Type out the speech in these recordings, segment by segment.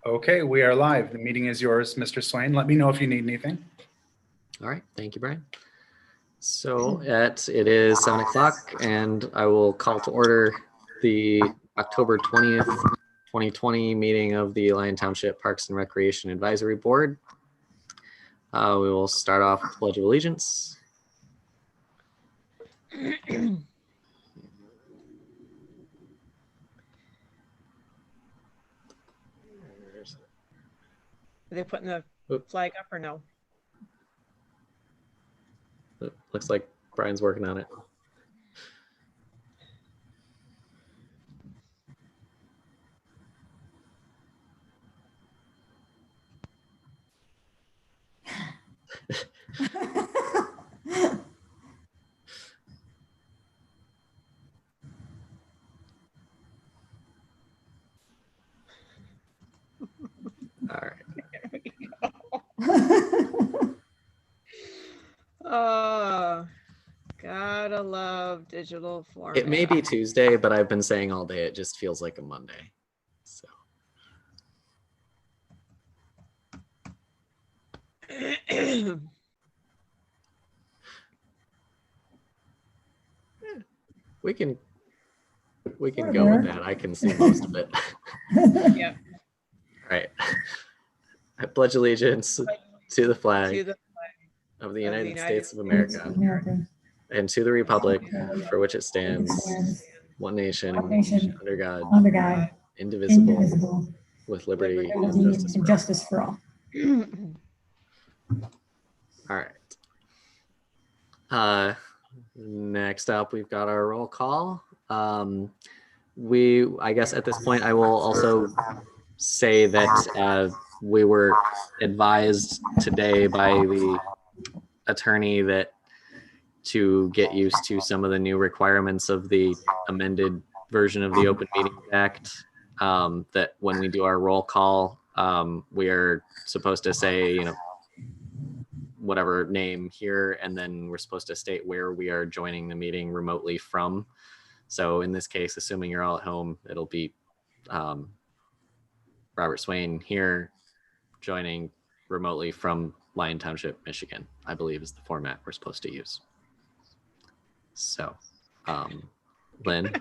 Okay, we are live. The meeting is yours, Mr. Swain. Let me know if you need anything. All right, thank you, Brian. So it is 7 o'clock, and I will call to order the October 20th, 2020 meeting of the Lyon Township Parks and Recreation Advisory Board. We will start off with the Pledge of Allegiance. Are they putting the flag up or no? It looks like Brian's working on it. All right. Oh, gotta love digital format. It may be Tuesday, but I've been saying all day it just feels like a Monday. So. We can go with that. I can see most of it. Yeah. All right. I pledge allegiance to the flag of the United States of America and to the republic for which it stands, one nation, under God, indivisible, with liberty and justice for all. All right. Next up, we've got our roll call. I guess at this point, I will also say that we were advised today by the attorney that to get used to some of the new requirements of the amended version of the Open Meetings Act, that when we do our roll call, we are supposed to say, whatever name here, and then we're supposed to state where we are joining the meeting remotely from. So in this case, assuming you're all at home, it'll be Robert Swain here joining remotely from Lyon Township, Michigan, I believe is the format we're supposed to use. So, Lynn.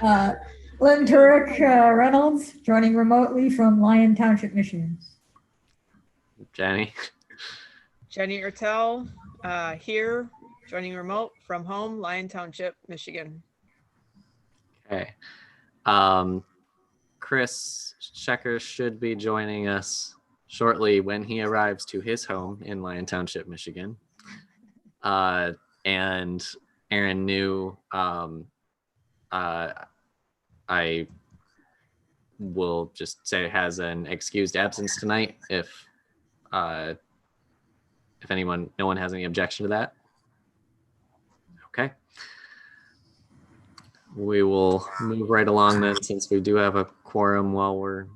Lynn Turek Reynolds, joining remotely from Lyon Township, Michigan. Jenny. Jenny Ertel, here, joining remote from home, Lyon Township, Michigan. Okay. Chris Schecker should be joining us shortly when he arrives to his home in Lyon Township, Michigan. And Aaron New, I will just say has an excused absence tonight if no one has any objection to that. Okay. We will move right along then, since we do have a quorum while we're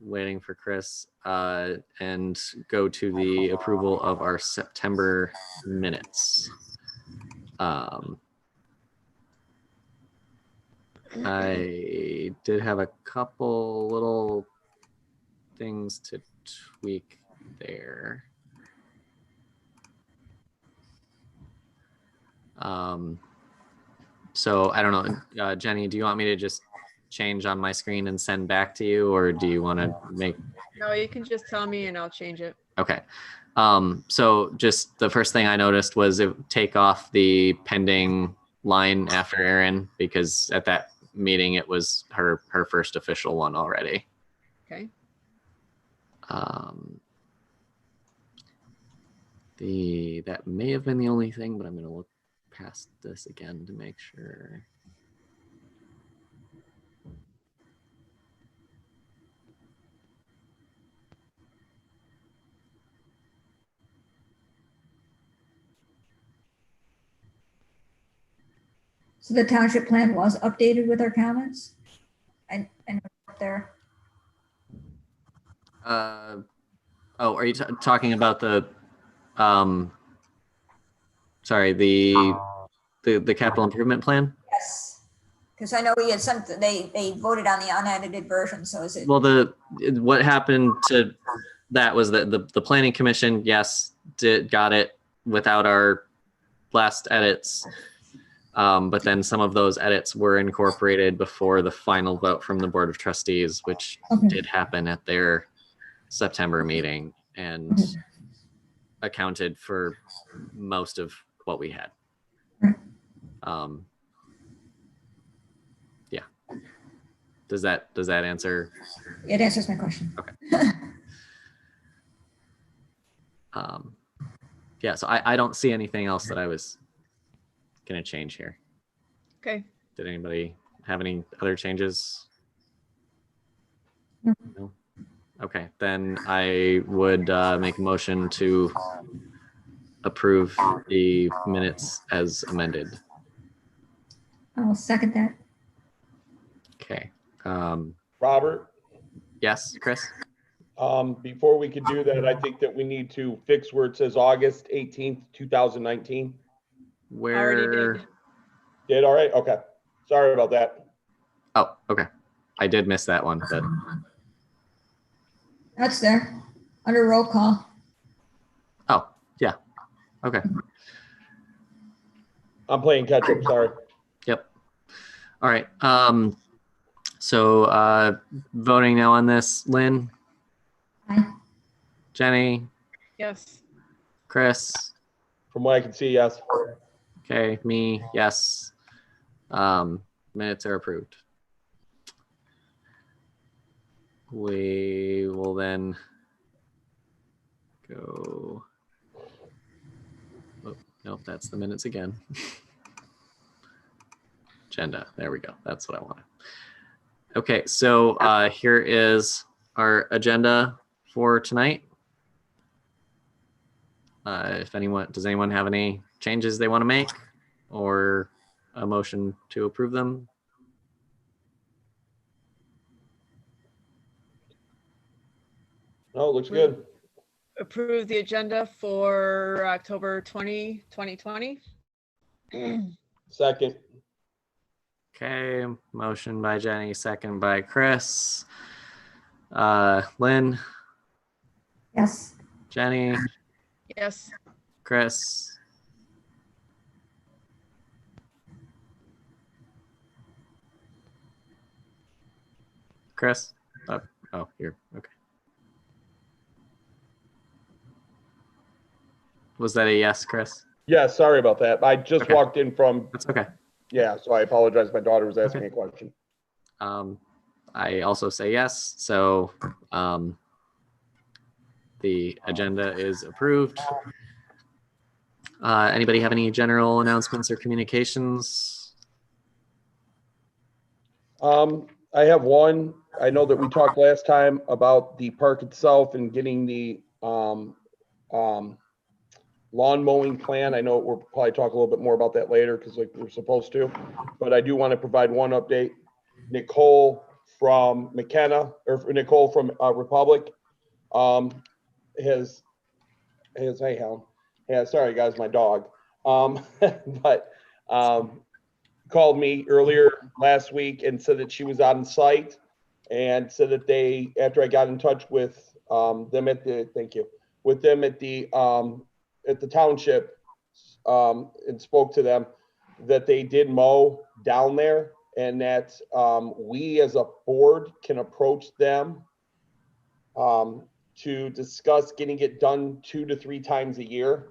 waiting for Chris, and go to the approval of our September minutes. I did have a couple little things to tweak there. So I don't know, Jenny, do you want me to just change on my screen and send back to you, or do you want to make? No, you can just tell me and I'll change it. Okay. So just the first thing I noticed was take off the pending line after Erin, because at that meeting it was her first official one already. Okay. That may have been the only thing, but I'm going to look past this again to make sure. So the township plan was updated with our comments? And up there. Oh, are you talking about the sorry, the capital improvement plan? Yes. Because I know we had some, they voted on the unedited version, so is it? Well, what happened to that was that the planning commission, yes, got it without our last edits. But then some of those edits were incorporated before the final vote from the Board of Trustees, which Okay. did happen at their September meeting and Okay. accounted for most of what we had. Right. Yeah. Does that answer? It answers my question. Okay. Yeah, so I don't see anything else that I was gonna change here. Okay. Did anybody have any other changes? No. No? Okay, then I would make a motion to approve the minutes as amended. I'll second that. Okay. Robert, Yes, Chris? before we could do that, I think that we need to fix where it says August 18th, 2019. Already Where? did. Did all right? Okay. Sorry about that. Oh, okay. I did miss that one, but That's there, under roll call. oh, yeah. Okay. I'm playing catch up. Sorry. Yep. All right. So voting now on this, Lynn, Aye. Jenny, Yes. Chris. From what I can see, yes. Okay, me, yes. Minutes are approved. We will then go. Oh, nope, that's the minutes again. Agenda. There we go. That's what I wanted. Okay, so here is our agenda for tonight. If anyone, does anyone have any changes they want to make or a motion to approve them? No, it looks good. Approve the agenda for October 20, 2020. Second. Okay, motion by Jenny, second by Chris. Lynn, Yes. Jenny, Yes. Chris. Chris? Oh, here. Okay. Was that a yes, Chris? Yeah, sorry about that. I just Okay. walked in from, That's okay. yeah, so I apologize. My daughter was asking Okay. me a question. I also say yes, so the agenda is approved. Anybody have any general announcements or communications? I have one. I know that we talked last time about the park itself and getting the lawn mowing plan. I know we'll probably talk a little bit more about that later because like we're supposed to, but I do want to provide one update. Nicole from McKenna, or Nicole from Republic, has hey Helen, yeah, sorry guys, my dog, but called me earlier last week and said that she was on site and said that they, after I got in touch with them at the, thank you, with them at the township and spoke to them, that they did mow down there and that we as a board can approach them to discuss getting it done 2 to 3 times a year.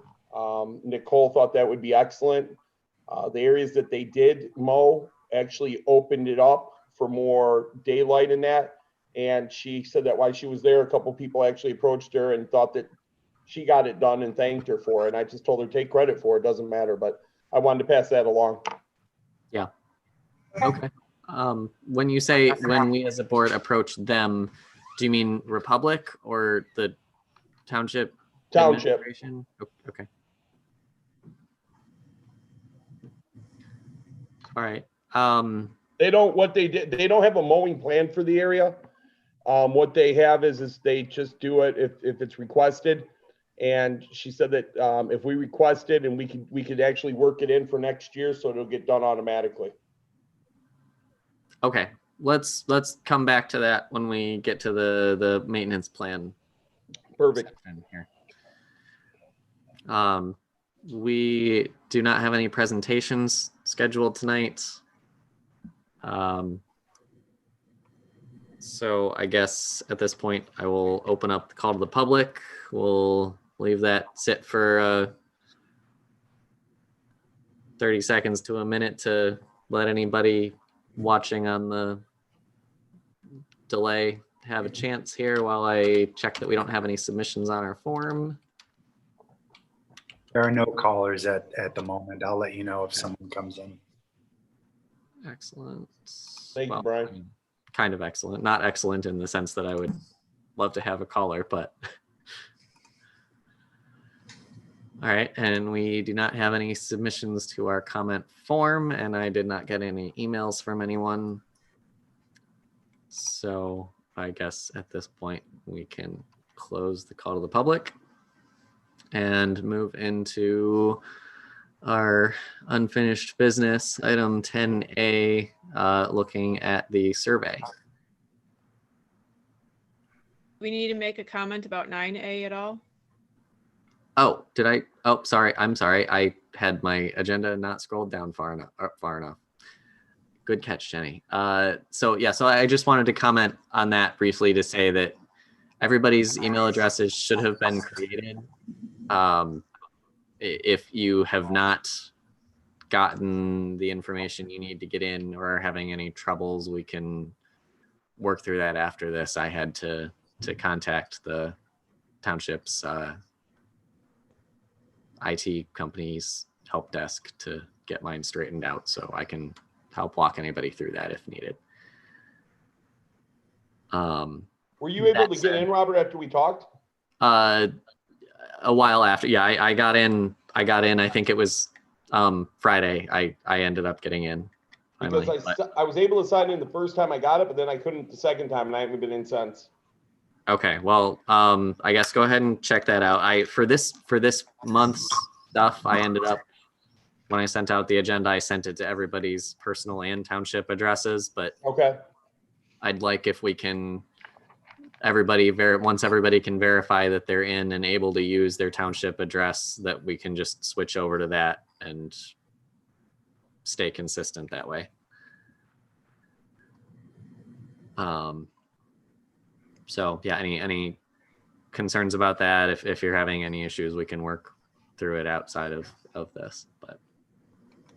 Nicole thought that would be excellent. The areas that they did mow actually opened it up for more daylight in that. And she said that while she was there, a couple people actually approached her and thought that she got it done and thanked her for it. And I just told her, take credit for it, doesn't matter. But I wanted to pass that along. Yeah. Okay. When you say when we as a board approach them, do you mean Republic or the township? Township. Administration? Okay. All right. They don't, what they did, they don't have a mowing plan for the area. What they have is they just do it if it's requested. And she said that if we request it and we could actually work it in for next year, so it'll get done automatically. Okay, let's come back to that when we get to the maintenance plan Perfect. section here. We do not have any presentations scheduled tonight. So I guess at this point, I will open up the call to the public. We'll leave that sit for 30 seconds to a minute to let anybody watching on the delay have a chance here while I check that we don't have any submissions on our form. There are no callers at the moment. I'll let you know if someone comes in. Excellent. Thank you, Brian. Kind of excellent. Not excellent in the sense that I would love to have a caller, but. All right, and we do not have any submissions to our comment form, and I did not get any emails from anyone. So I guess at this point we can close the call to the public and move into our unfinished business, item 10A, looking at the survey. We need to make a comment about 9A at all? Oh, did I? Oh, sorry. I'm sorry. I had my agenda not scrolled down far enough. Good catch, Jenny. So I just wanted to comment on that briefly to say that everybody's email addresses should have been created. If you have not gotten the information you need to get in or are having any troubles, we can work through that after this. I had to contact the township's IT company's help desk to get mine straightened out, so I can help walk anybody through that if needed. Were you able to get in, Robert, after we talked? A while after, yeah, I got in. I think it was Friday. I ended up getting in finally. Because I was able to sign in the first time I got it, but then I couldn't the second time, and I haven't been in since. Okay, well, I guess go ahead and check that out. For this month's stuff, I ended up, when I sent out the agenda, I sent it to everybody's personal and township addresses, but Okay. I'd like if we can, once everybody can verify that they're in and able to use their township address, that we can just switch over to that and stay consistent that way. So yeah, any concerns about that? If you're having any issues, we can work through it outside of this, but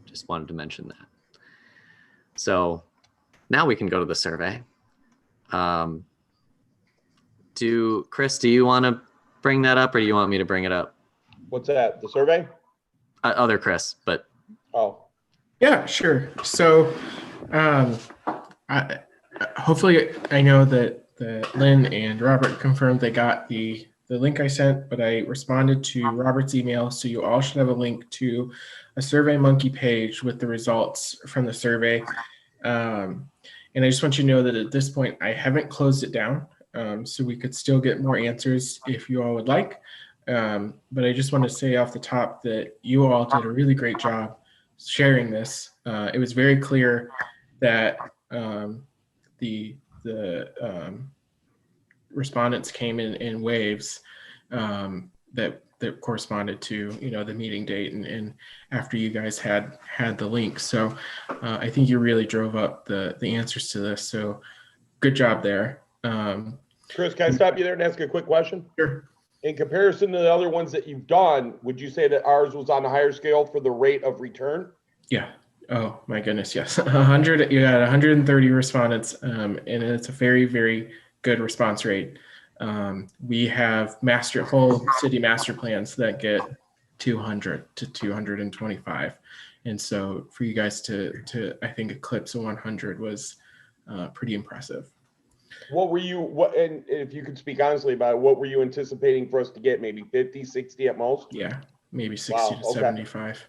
just wanted to mention that. So now we can go to the survey. Chris, do you want to bring that up or do you want me to bring it up? What's that? The survey? Other Chris, but. Oh. Yeah, sure. So hopefully I know that Lynn and Robert confirmed they got the link I sent, but I responded to Robert's email. So you all should have a link to a SurveyMonkey page with the results from the survey. And I just want you to know that at this point, I haven't closed it down. So we could still get more answers if you all would like. But I just want to say off the top that you all did a really great job sharing this. It was very clear that the respondents came in waves that corresponded to the meeting date and after you guys had the link. So I think you really drove up the answers to this. So good job there. Chris, can I stop you there and ask a quick question? Sure. In comparison to the other ones that you've done, would you say that ours was on a higher scale for the rate of return? Yeah. Oh my goodness. Yes. 100. You got 130 respondents, and it's a very, very good response rate. We have whole city master plans that get 200 to 225, and so for you guys to I think eclipse 100 was pretty impressive. And if you could speak honestly about it, what were you anticipating for us to get? Maybe 50, 60 at most? Yeah, maybe 60 Wow, to okay. 75.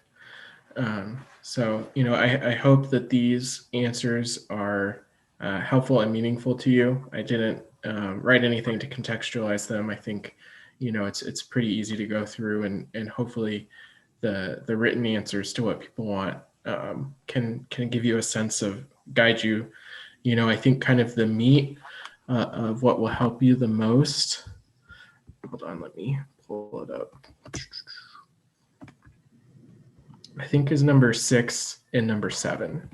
So, I hope that these answers are helpful and meaningful to you. I didn't write anything to contextualize them. I think, it's pretty easy to go through and hopefully the written answers to what people want can give you a sense of guide you I think kind of the meat of what will help you the most. Hold on, let me pull it up. I think is number 6 and number 7.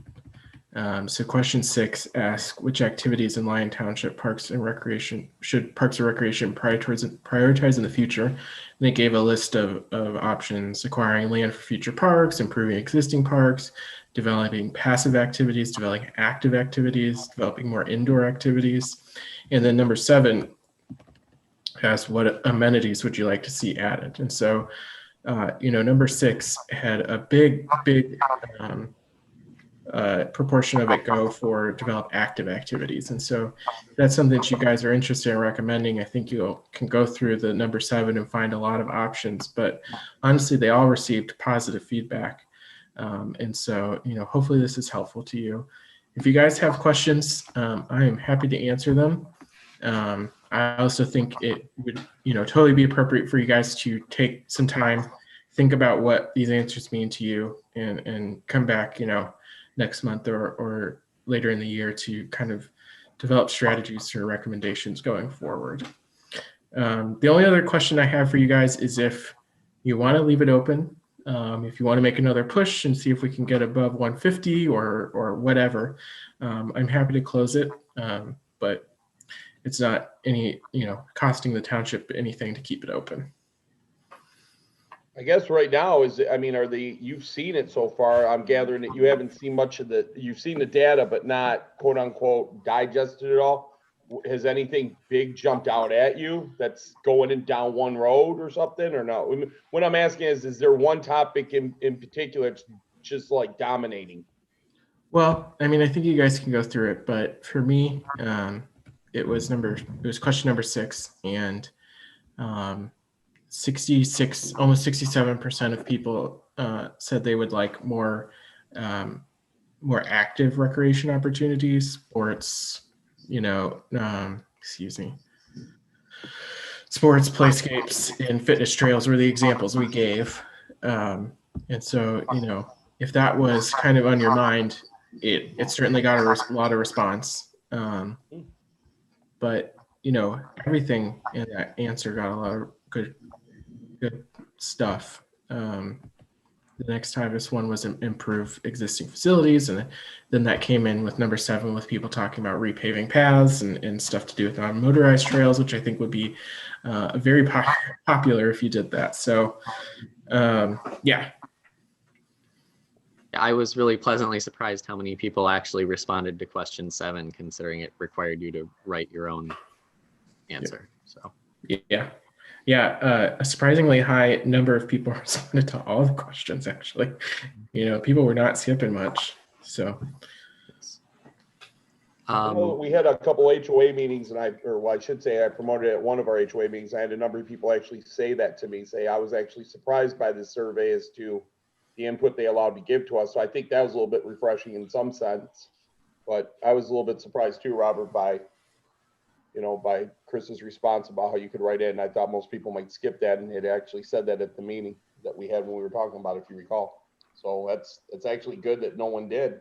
So question 6 asks, which activities in Lyon Township Parks and Recreation should Parks and Recreation prioritize in the future? And they gave a list of options: acquiring land for future parks, improving existing parks, developing passive activities, developing active activities, developing more indoor activities. And then number 7 asks, what amenities would you like to see added? And so, number 6 had a big proportion of it go for develop active activities. And so if that's something that you guys are interested in recommending, I think you can go through the number 7 and find a lot of options, but honestly, they all received positive feedback. And so, hopefully this is helpful to you. If you guys have questions, I am happy to answer them. I also think it would, totally be appropriate for you guys to take some time, think about what these answers mean to you, and come back, next month or later in the year to kind of develop strategies or recommendations going forward. The only other question I have for you guys is if you want to leave it open, if you want to make another push and see if we can get above 150 or whatever, I'm happy to close it. But it's not any, costing the township anything to keep it open. I guess right now you've seen it so far. I'm gathering that you haven't seen much of you've seen the data, but not quote unquote digested it all. Has anything big jumped out at you that's going down one road or something, or no? What I'm asking is there one topic in particular that's just like dominating? Well, I think you guys can go through it, but for me, it was question number 6, and 66, almost 67% of people said they would like more active recreation opportunities, sports, sports, playscapes, and fitness trails were the examples we gave. And so, if that was kind of on your mind, it certainly got a lot of response. But, everything in that answer got a lot of good stuff. The next Titus one was improve existing facilities, and then that came in with number 7 with people talking about repaving paths and stuff to do with non-motorized trails, which I think would be very popular if you did that. So yeah. I was really pleasantly surprised how many people actually responded to question 7, considering it required you to write your own answer. So a surprisingly high number of people responded to all the questions, actually. People were not skipping much. So we had a couple HOA meetings, and I promoted at one of our HOA meetings. I had a number of people actually say that to me, I was actually surprised by this survey as to the input they allowed to give to us. So I think that was a little bit refreshing in some sense, but I was a little bit surprised too, Robert, by Chris's response about how you could write in. I thought most people might skip that, and it actually said that at the meeting that we had when we were talking about it, if you recall. So it's actually good that no one did.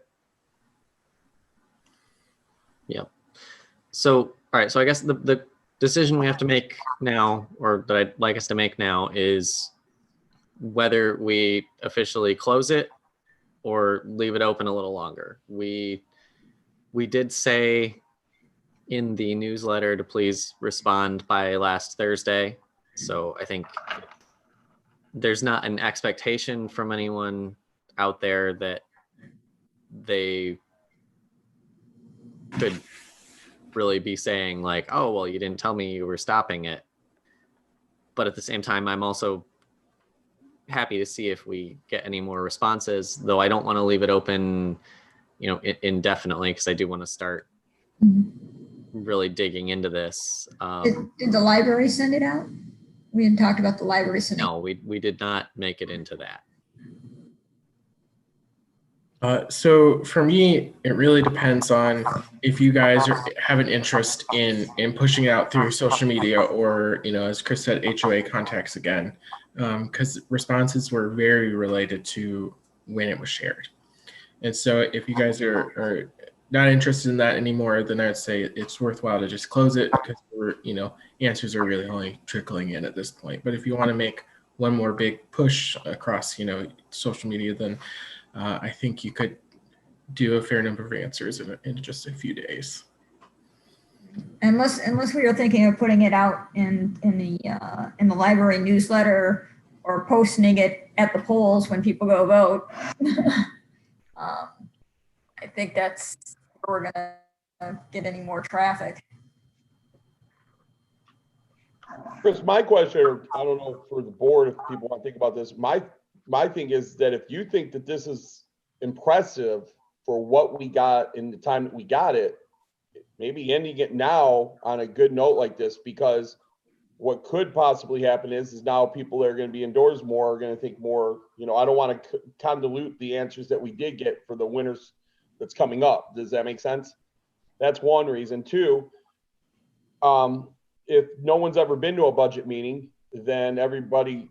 Yep. So, all right. So I guess the decision we have to make now, or that I'd like us to make now, is whether we officially close it or leave it open a little longer. We did say in the newsletter to please respond by last Thursday. So I think there's not an expectation from anyone out there that they could really be saying like, oh, well, you didn't tell me you were stopping it. But at the same time, I'm also happy to see if we get any more responses, though I don't want to leave it open, indefinitely, because I do want to start really digging into this. Did the library send it out? We had talked about the library sending. No, we did not make it into that. So for me, it really depends on if you guys have an interest in pushing it out through social media, or, as Chris said, HOA contacts again, because responses were very related to when it was shared. And so if you guys are not interested in that anymore, then I'd say it's worthwhile to just close it because answers are really only trickling in at this point. But if you want to make one more big push across, social media, then I think you could do a fair number of answers in just a few days. Unless we were thinking of putting it out in the library newsletter or posting it at the polls when people go vote. I think that's where we're gonna get any more traffic. Chris, my question, I don't know for the board, if people want to think about this, my thing is that if you think that this is impressive for what we got in the time that we got it, maybe ending it now on a good note like this, because what could possibly happen is now people that are going to be indoors more are going to think more, I don't want to convolute the answers that we did get for the winners that's coming up. Does that make sense? That's one reason. Two, if no one's ever been to a budget meeting, then everybody,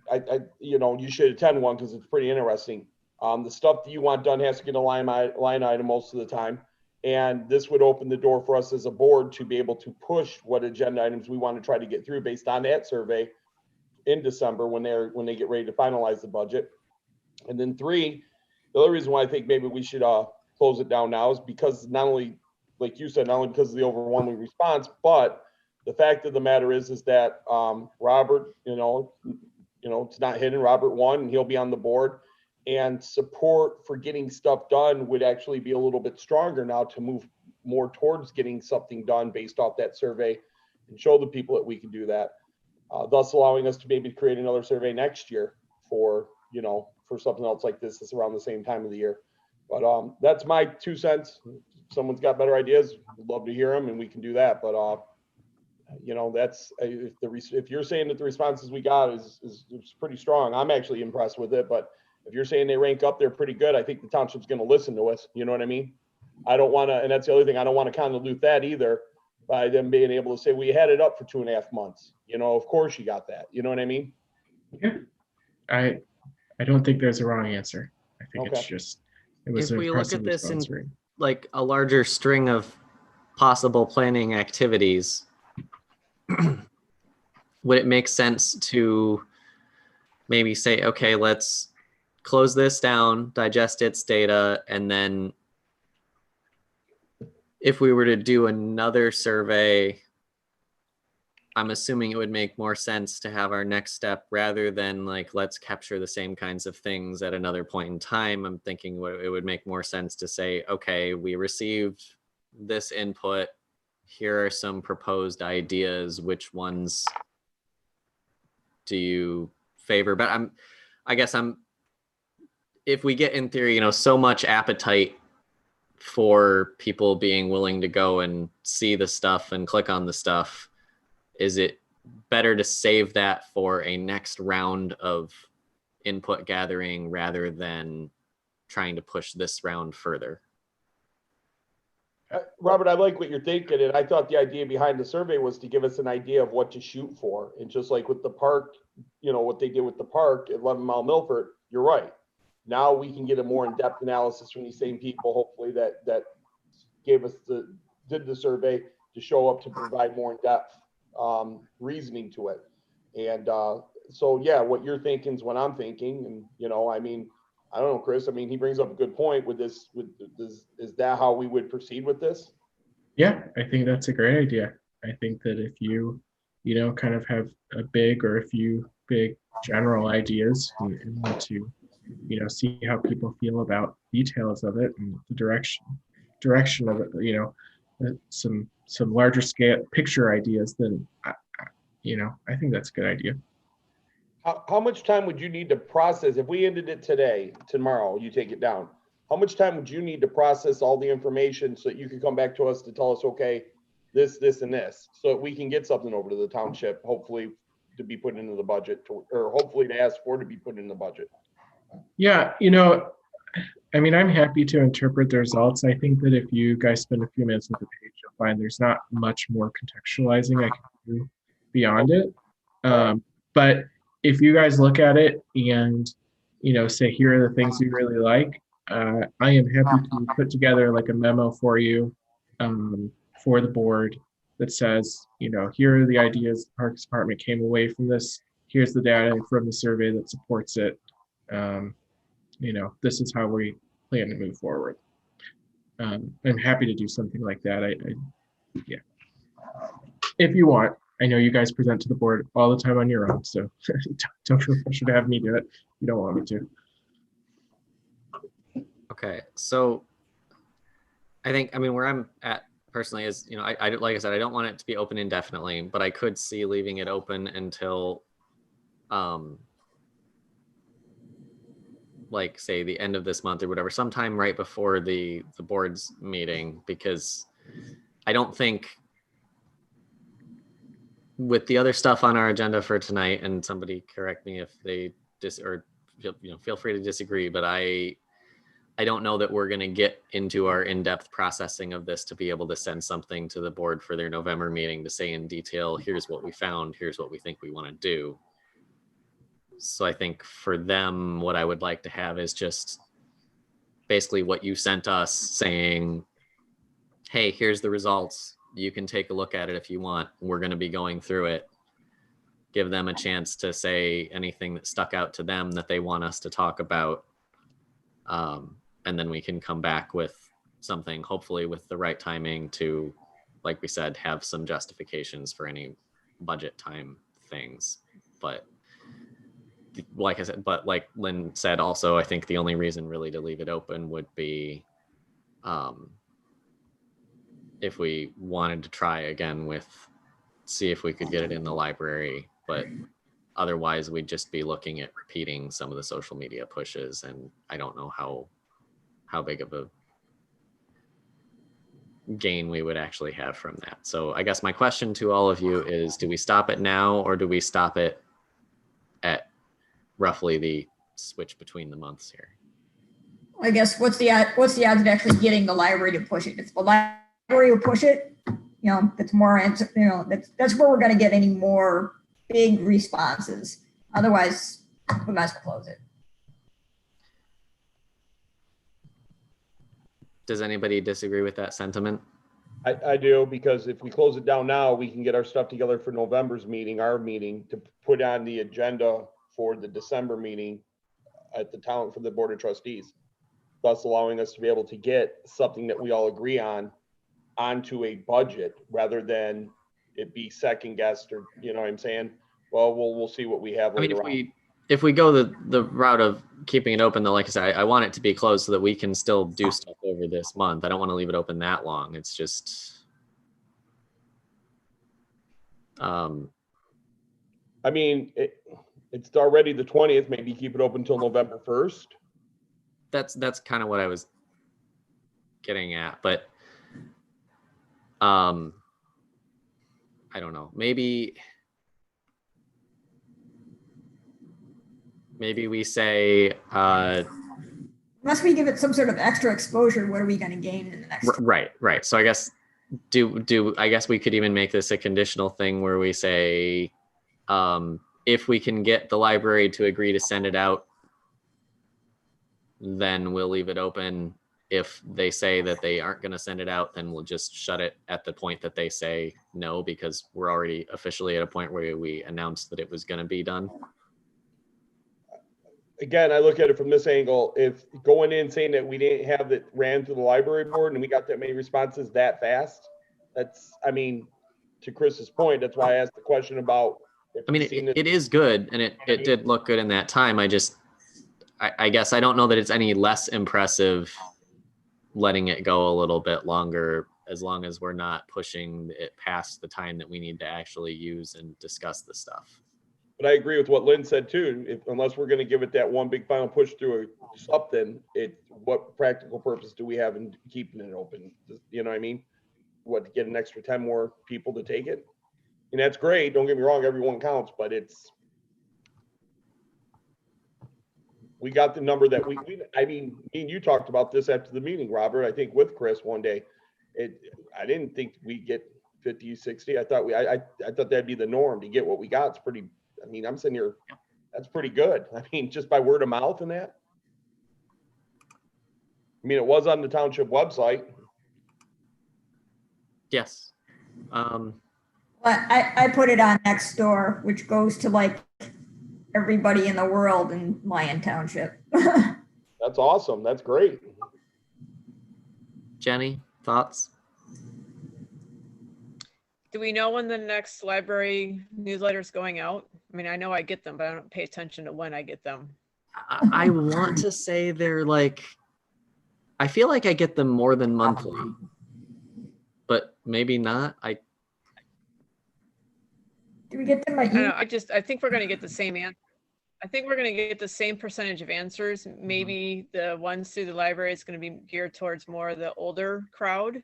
you should attend one because it's pretty interesting. The stuff that you want done has to get a line item most of the time. And this would open the door for us as a board to be able to push what agenda items we want to try to get through based on that survey in December when they get ready to finalize the budget. And then three, the other reason why I think maybe we should close it down now is because not only, like you said, not only because of the overwhelming response, but the fact of the matter is that Robert, it's not hidden. Robert won, and he'll be on the board. And support for getting stuff done would actually be a little bit stronger now to move more towards getting something done based off that survey and show the people that we can do that, thus allowing us to maybe create another survey next year for something else like this that's around the same time of the year. But that's my 2 cents. If someone's got better ideas, we'd love to hear them, and we can do that. But that's if you're saying that the responses we got is pretty strong, I'm actually impressed with it. But if you're saying they rank up, they're pretty good, I think the township's going to listen to us. You know what I mean? I don't want to, and that's the other thing, I don't want to convolute that either by them being able to say, we had it up for 2.5 months. Of course you got that. You know what I mean? Yeah. I don't think there's a wrong answer. I think Okay. it's just, it was If an we look impressive at this in response rate. like a larger string of possible planning activities, would it make sense to maybe say, okay, let's close this down, digest its data, and then if we were to do another survey, I'm assuming it would make more sense to have our next step rather than like, let's capture the same kinds of things at another point in time. I'm thinking it would make more sense to say, okay, we received this input. Here are some proposed ideas. Which ones do you favor? But I guess if we get in theory, so much appetite for people being willing to go and see the stuff and click on the stuff, is it better to save that for a next round of input gathering rather than trying to push this round further? Robert, I like what you're thinking, and I thought the idea behind the survey was to give us an idea of what to shoot for. And just like with the park, what they did with the park at 11 Mile Milford, you're right. Now we can get a more in-depth analysis from these same people, hopefully that did the survey to show up to provide more in-depth reasoning to it. And so, yeah, what you're thinking is what I'm thinking. And, I don't know, Chris, he brings up a good point with this. Is that how we would proceed with this? Yeah, I think that's a great idea. I think that if you, kind of have a big or a few big general ideas and want to, see how people feel about details of it and the direction of it, some larger scale picture ideas, then, I think that's a good idea. How much time would you need to process if we ended it today, tomorrow, you take it down? How much time would you need to process all the information so that you could come back to us to tell us, okay, this, and this, so that we can get something over to the township, hopefully to be put into the budget, or hopefully to ask for to be put in the budget? Yeah, I'm happy to interpret the results. I think that if you guys spend a few minutes with the page, you'll find there's not much more contextualizing I can do beyond it. But if you guys look at it and, say, here are the things we really like, I am happy to put together like a memo for you for the board that says, here are the ideas the Parks Department came away from this. Here's the data from the survey that supports it. This is how we plan to move forward. I'm happy to do something like that. Yeah. If you want, I know you guys present to the board all the time on your own, so don't feel pressure to have me do it. You don't want me to. Okay, so I think, where I'm at personally is, I like I said, I don't want it to be open indefinitely, but I could see leaving it open until, like say the end of this month or whatever, sometime right before the board's meeting, because I don't think with the other stuff on our agenda for tonight, and somebody correct me if they feel free to disagree, but I don't know that we're going to get into our in-depth processing of this to be able to send something to the board for their November meeting to say in detail, here's what we found, here's what we think we want to do. So I think for them, what I would like to have is just basically what you sent us saying, hey, here's the results. You can take a look at it if you want. We're going to be going through it. Give them a chance to say anything that stuck out to them that they want us to talk about. And then we can come back with something, hopefully with the right timing to, like we said, have some justifications for any budget time things. But like I said, but like Lynn said, also, I think the only reason really to leave it open would be if we wanted to try again see if we could get it in the library, but otherwise we'd just be looking at repeating some of the social media pushes, and I don't know how big of a gain we would actually have from that. So I guess my question to all of you is, do we stop it now, or do we stop it at roughly the switch between the months here? I guess what's the odds of actually getting the library to push it? If the library will push it, that's more, that's where we're going to get any more big responses. Otherwise, we might as well close it. Does anybody disagree with that sentiment? I do, because if we close it down now, we can get our stuff together for November's meeting, our meeting, to put on the agenda for the December meeting at the town for the Board of Trustees, thus allowing us to be able to get something that we all agree on onto a budget rather than it be second guessed, or you know what I'm saying? Well, we'll see what we have later on. If we go the route of keeping it open, though, like I said, I want it to be closed so that we can still do stuff over this month. I don't want to leave it open that long. It's just, I mean, it's already the 20th. Maybe keep it open until November 1st. That's kind of what I was getting at, but I don't know. Maybe we say Unless we give it some sort of extra exposure, what are we going to gain in the next? Right. So I guess I guess we could even make this a conditional thing where we say, if we can get the library to agree to send it out, then we'll leave it open. If they say that they aren't going to send it out, then we'll just shut it at the point that they say no, because we're already officially at a point where we announced that it was going to be done. Again, I look at it from this angle. If going in saying that we didn't have it ran through the library board and we got that many responses that fast, that's, I mean, to Chris's point, that's why I asked the question about. It is good, and it did look good in that time. I guess I don't know that it's any less impressive letting it go a little bit longer, as long as we're not pushing it past the time that we need to actually use and discuss the stuff. But I agree with what Lynn said too. Unless we're going to give it that one big final push through something, what practical purpose do we have in keeping it open? You know what I mean? What, to get an extra 10 more people to take it? And that's great. Don't get me wrong, everyone counts, but we got the number that me and you talked about this after the meeting, Robert, I think with Chris one day. I didn't think we'd get 50, 60. I thought that'd be the norm. To get what we got, it's pretty, I'm sitting here, that's pretty good. Just by word of mouth and that. I mean, it was on the township website. Yes. But I put it on next door, which goes to like everybody in the world in Lyon Township. That's awesome. That's great. Jenny, thoughts? Do we know when the next library newsletter is going out? I mean, I know I get them, but I don't pay attention to when I get them. I want to say they're like, I feel like I get them more than monthly, but maybe not. Do we get them by I don't know. email? I think we're going to get the same answer. I think we're going to get the same percentage of answers. Maybe the ones through the library is going to be geared towards more the older crowd,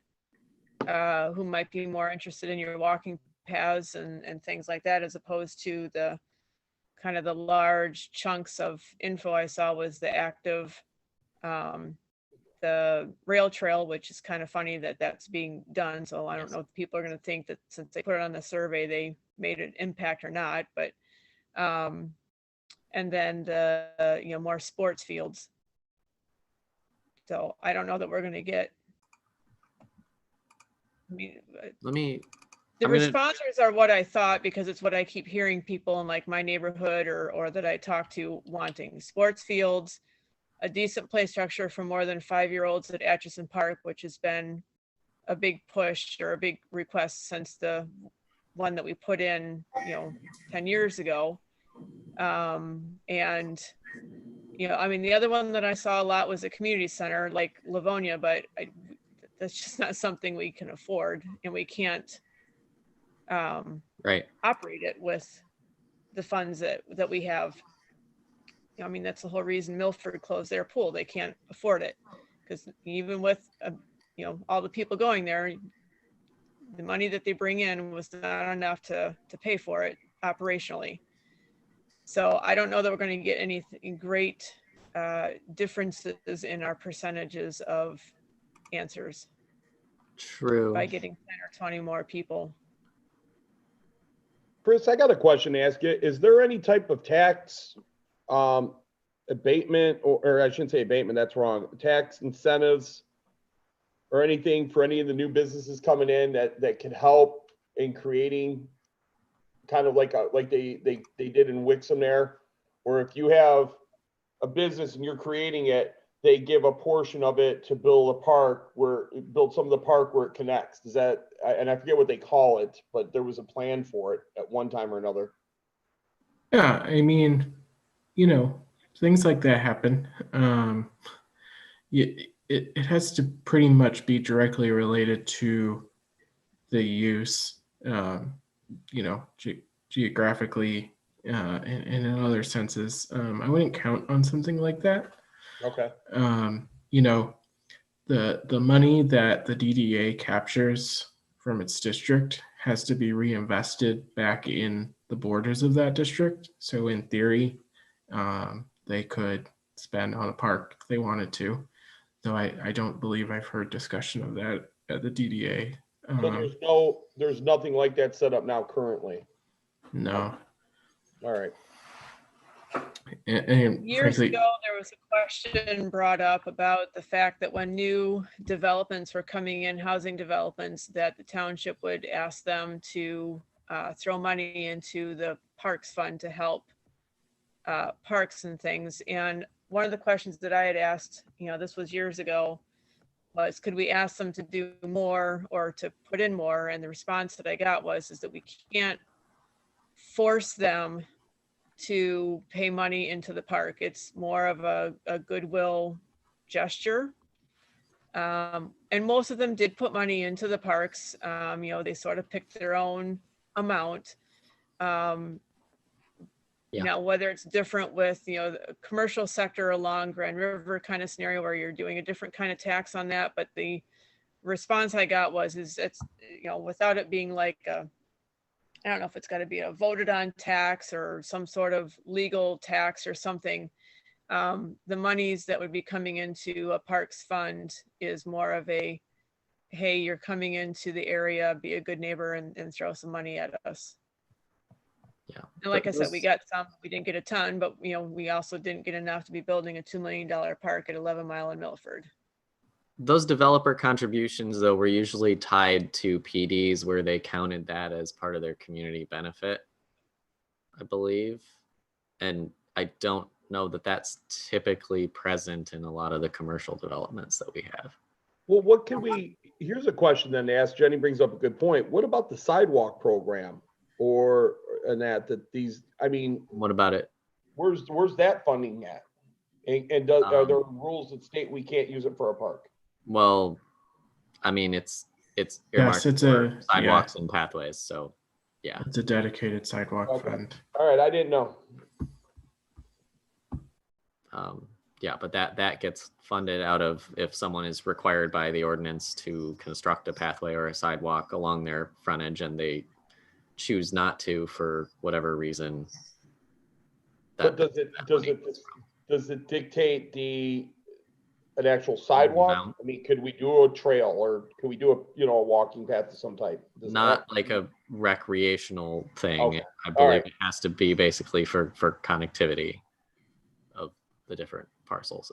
who might be more interested in your walking paths and things like that, as opposed to the kind of the large chunks of info I saw was the active, the rail trail, which is kind of funny that that's being done. So I don't know if people are going to think that since they put it on the survey, they made an impact or not, but, and then the, more sports fields. So I don't know that we're going to get, I mean, Let me, the I'm gonna- responses are what I thought, because it's what I keep hearing people in like my neighborhood or that I talk to wanting: sports fields, a decent play structure for more than 5-year-olds at Atchison Park, which has been a big push or a big request since the one that we put in, 10 years ago. And, I mean, the other one that I saw a lot was a community center like Livonia, but that's just not something we can afford, and we can't right. operate it with the funds that we have. I mean, that's the whole reason Milford closed their pool. They can't afford it, because even with, all the people going there, the money that they bring in was not enough to pay for it operationally. So I don't know that we're going to get anything great differences in our percentages of answers True. by getting 10 or 20 more people. Chris, I got a question to ask you. Is there any type of tax abatement, or I shouldn't say abatement, that's wrong, tax incentives or anything for any of the new businesses coming in that can help in creating kind of like they did in Wixom there, where if you have a business and you're creating it, they give a portion of it to build some of the park where it connects. Is that, and I forget what they call it, but there was a plan for it at one time or another. Yeah, I mean, things like that happen. It has to pretty much be directly related to the use, geographically, and in other senses. I wouldn't count on something like that. Okay. The money that the DDA captures from its district has to be reinvested back in the borders of that district. So in theory, they could spend on a park if they wanted to, though I don't believe I've heard discussion of that at the DDA. So there's nothing like that set up now currently. No. All right. And Years frankly, ago, there was a question brought up about the fact that when new developments were coming in, housing developments, that the township would ask them to throw money into the parks fund to help parks and things. And one of the questions that I had asked, this was years ago, was could we ask them to do more or to put in more? And the response that I got is that we can't force them to pay money into the park. It's more of a goodwill gesture. And most of them did put money into the parks. They sort of picked their own amount. Now, whether it's different with, the commercial sector along Grand River kind of scenario where you're doing a different kind of tax on that. But the response I got is it's, without it being like I don't know if it's got to be a voted on tax or some sort of legal tax or something. The monies that would be coming into a parks fund is more of a, hey, you're coming into the area, be a good neighbor and throw some money at us. Yeah. And like I said, we got some, we didn't get a ton, but we also didn't get enough to be building a $2 million park at 11 Mile in Milford. Those developer contributions, though, were usually tied to PDs where they counted that as part of their community benefit, I believe. And I don't know that that's typically present in a lot of the commercial developments that we have. Well, what can we, here's a question then to ask. Jenny brings up a good point. What about the sidewalk program that these, I mean, What about it? where's that funding at? And are there Um, rules that state we can't use it for a park? Well, I mean, it's Yes, earmarked it's for a sidewalks and pathways. So, yeah. it's a dedicated sidewalk Okay. fund. All right, I didn't know. Yeah, but that gets funded out of if someone is required by the ordinance to construct a pathway or a sidewalk along their frontage and they choose not to for whatever reason. But does it dictate an actual sidewalk? amount? I mean, could we do a trail or could we do a walking path of some type? Does it Not have- like a recreational thing. Okay. I All believe right. it has to be basically for connectivity of the different parcels.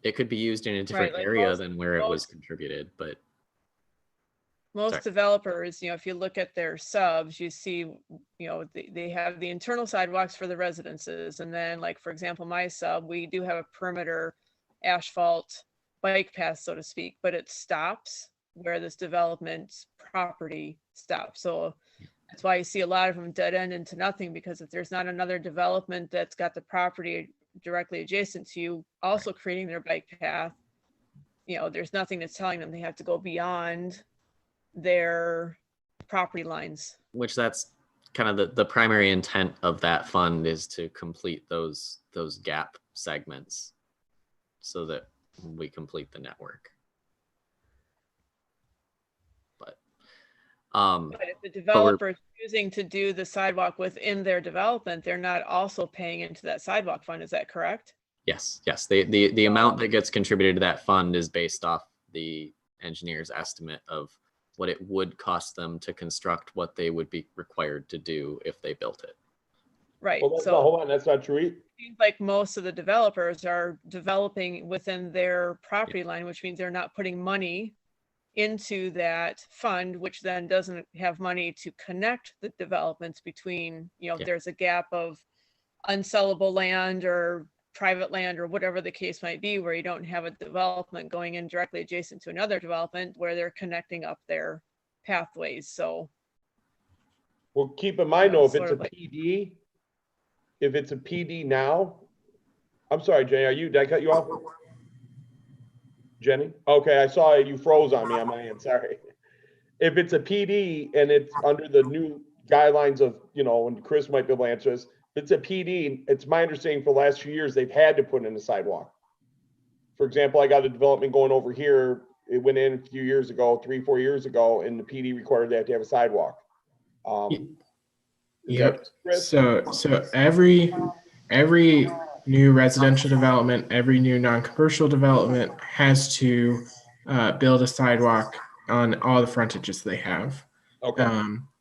It could be used in a different like area most- than where it was most- contributed, but Most Sorry. developers, if you look at their subs, you see, they have the internal sidewalks for the residences. And then like, for example, my sub, we do have a perimeter asphalt bike path, so to speak, but it stops where this development property stops. So that's why you see a lot of them dead end into nothing, because if there's not another development that's got the property directly adjacent to you, also creating their bike path, there's nothing that's telling them they have to go beyond their property lines. which that's kind of the primary intent of that fund is to complete those gap segments so that we complete the network. But But if the developer is choosing to do the sidewalk within their development, they're not also paying into that sidewalk fund. Is that correct? yes, the amount that gets contributed to that fund is based off the engineer's estimate of what it would cost them to construct what they would be required to do if they built it. Right. Well, So hold on, that's not true. it seems like most of the developers are developing within their property line, which means they're not putting money into that fund, which then doesn't have money to connect the developments between, if Yeah. there's a gap of unsellable land or private land or whatever the case might be, where you don't have a development going in directly adjacent to another development where they're connecting up their pathways. So Well, keep in mind though, if Sort it's a of like- PD now, I'm sorry, Jenny, did I cut you off? Jenny? Okay, I saw you froze on me on my end, sorry. If it's a PD and it's under the new guidelines of, and Chris might be able to answer this, if it's a PD, it's my understanding for the last few years, they've had to put in a sidewalk. For example, I got a development going over here. It went in a few years ago, 3-4 years ago, and the PD required they have to have a sidewalk. Is Yep. that Chris? So every new residential development, every new non-commercial development has to build a sidewalk on all the frontages they have. Okay.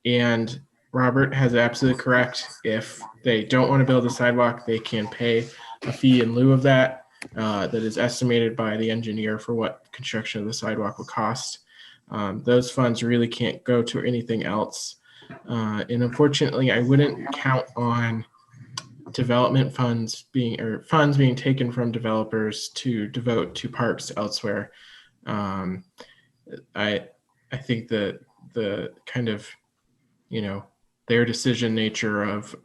And Robert has it absolutely correct. If they don't want to build a sidewalk, they can pay a fee in lieu of that. That is estimated by the engineer for what construction of the sidewalk will cost. Those funds really can't go to anything else. And unfortunately, I wouldn't count on development funds being taken from developers to devote to parks elsewhere. I think that the kind of their decision nature of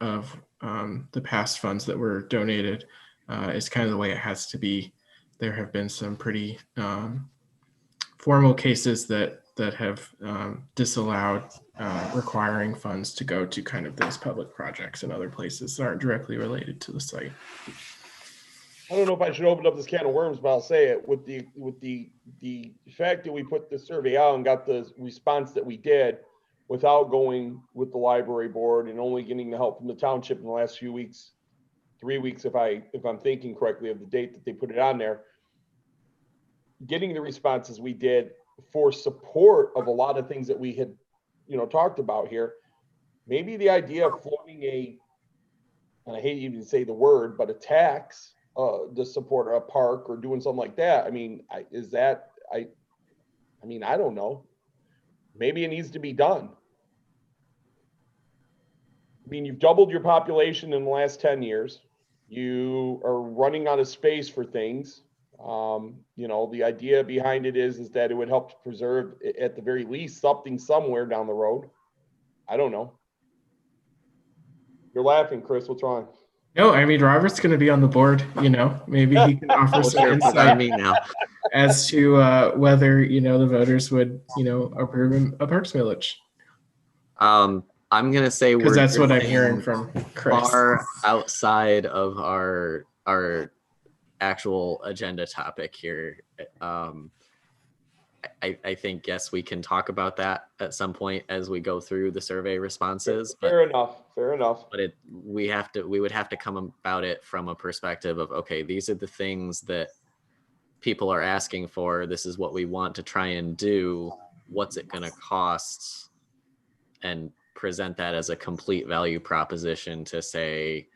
the past funds that were donated is kind of the way it has to be. There have been some pretty formal cases that have disallowed requiring funds to go to kind of those public projects and other places that aren't directly related to the site. I don't know if I should open up this can of worms, but I'll say it with the fact that we put the survey out and got the response that we did without going with the library board and only getting the help from the township in the last few weeks, 3 weeks, if I'm thinking correctly of the date that they put it on there, getting the responses we did for support of a lot of things that we had, talked about here. Maybe the idea of floating and I hate even to say the word, but a tax to support a park or doing something like that. I mean, I don't know. Maybe it needs to be done. I mean, you've doubled your population in the last 10 years. You are running out of space for things. The idea behind it is that it would help to preserve, at the very least, something somewhere down the road. I don't know. You're laughing, Chris. What's wrong? No, I mean, Robert's going to be on the board, maybe he can offer Well, some sure, put on insight me now. as to whether, the voters would, approve a parks millage. I'm gonna say Because we're that's what I'm hearing drifting from Chris. far outside of our actual agenda topic here. I think, yes, we can talk about that at some point as we go through the survey responses. Fair enough. But we would have to come about it from a perspective of, okay, these are the things that people are asking for. This is what we want to try and do. What's it going to cost? And present that as a complete value proposition to say,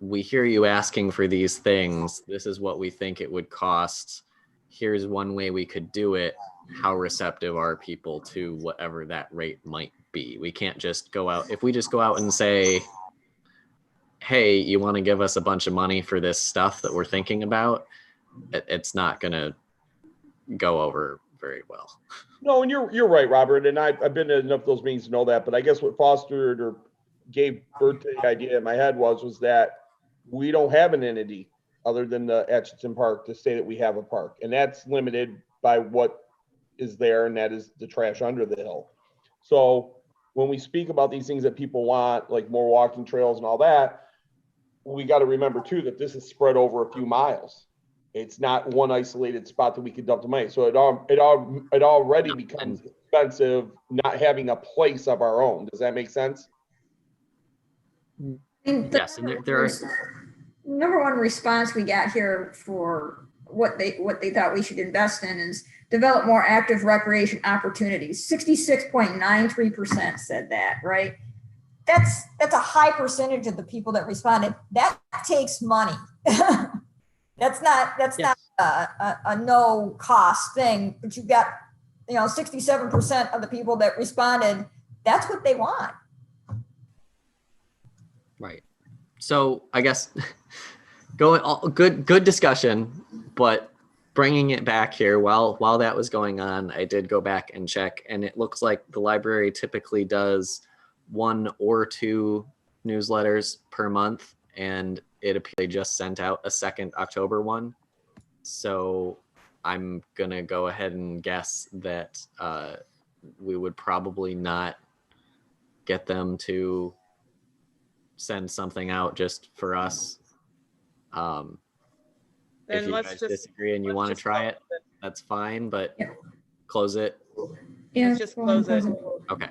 we hear you asking for these things. This is what we think it would cost. Here's one way we could do it. How receptive are people to whatever that rate might be? We can't just go out. If we just go out and say, hey, you want to give us a bunch of money for this stuff that we're thinking about, it's not going to go over very well. No, and you're right, Robert. And I've been to enough of those meetings to know that. But I guess what fostered or gave birth to the idea in my head was that we don't have an entity other than the Atchison Park to say that we have a park. And that's limited by what is there, and that is the trash under the hill. So when we speak about these things that people want, like more walking trails and all that, we got to remember too that this is spread over a few miles. It's not one isolated spot that we could dump the money. So it already becomes expensive not having a place of our own. Does that make sense? Yes, and there are number one response we got here for what they thought we should invest in is develop more active recreation opportunities. 66.93% said that, right? That's a high percentage of the people that responded. That takes money. That's not a no cost thing, but you've got 67% of the people that responded. That's what they want. right. So I guess good discussion, but bringing it back here while that was going on, I did go back and check, and it looks like the library typically does 1 or 2 newsletters per month, and it appears they just sent out a second October one. So I'm gonna go ahead and guess that we would probably not get them to send something out just for us. If Then you let's guys just disagree and you want to try it, that's fine, but Yeah. close it. Yeah, Let's just close it. Okay.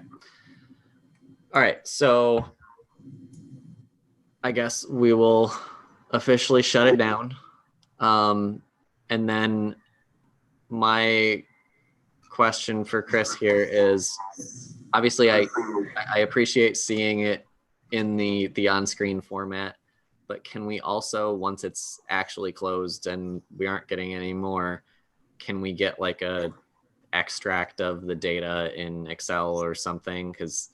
All right. So I guess we will officially shut it down. And then my question for Chris here is, obviously I appreciate seeing it in the on-screen format, but can we also, once it's actually closed and we aren't getting any more, can we get like a extract of the data in Excel or something? Because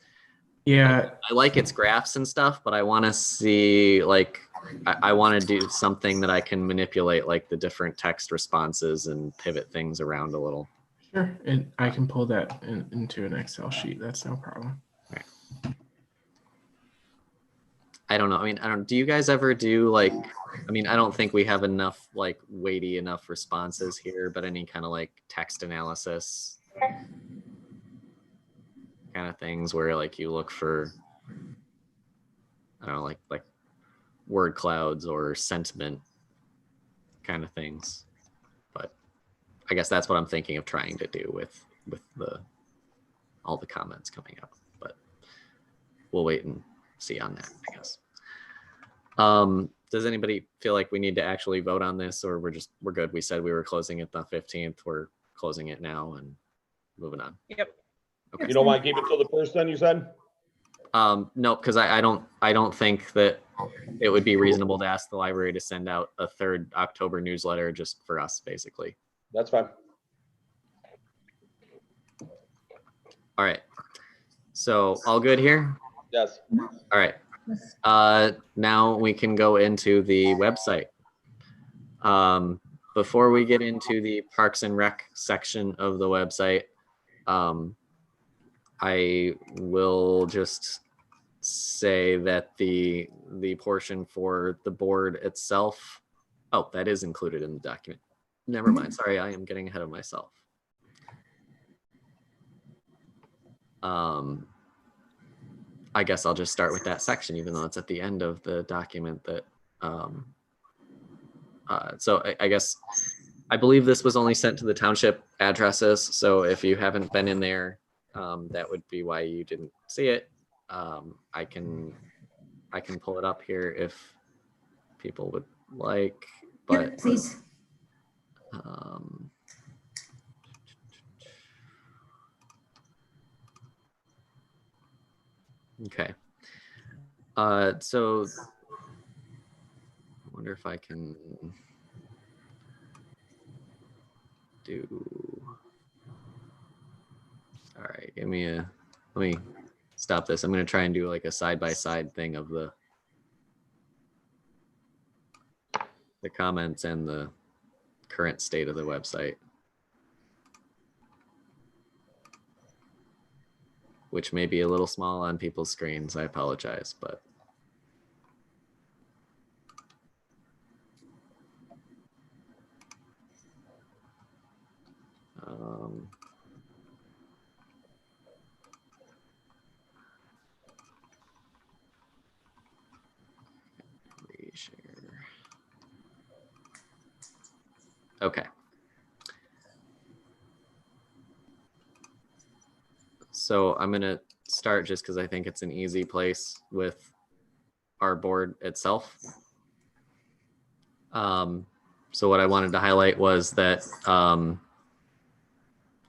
Yeah, I like its graphs and stuff, but I want to see, like, I want to do something that I can manipulate, like the different text responses and pivot things around a little. sure. And I can pull that into an Excel sheet. That's no problem. I don't know. I mean, do you guys ever do like, I don't think we have enough, like, weighty enough responses here, but any kind of like text analysis kind of things where like you look for, I don't know, like word clouds or sentiment kind of things. But I guess that's what I'm thinking of trying to do with all the comments coming up, but we'll wait and see on that, I guess. Does anybody feel like we need to actually vote on this, or we're good? We said we were closing it the 15th. We're closing it now and moving on. Yep. Okay. You don't want to keep it till the first, then you said? No, because I don't think that it would be reasonable to ask the library to send out a third October newsletter just for us, basically. That's fine. All right. So all good here? Yes. All right. Now we can go into the website. Before we get into the Parks and Rec section of the website, I will just say that the portion for the board itself, oh, that is included in the document. Never mind. Sorry, I am getting ahead of myself. I guess I'll just start with that section, even though it's at the end of the document that, so I guess, I believe this was only sent to the township addresses. So if you haven't been in there, that would be why you didn't see it. I can pull it up here if people would like, but Yep, please. Okay. So I wonder if I can do, all right, let me stop this. I'm going to try and do like a side-by-side thing of the comments and the current state of the website, which may be a little small on people's screens. I apologize, but reshare. Okay. So I'm gonna start just because I think it's an easy place with our board itself. So what I wanted to highlight was that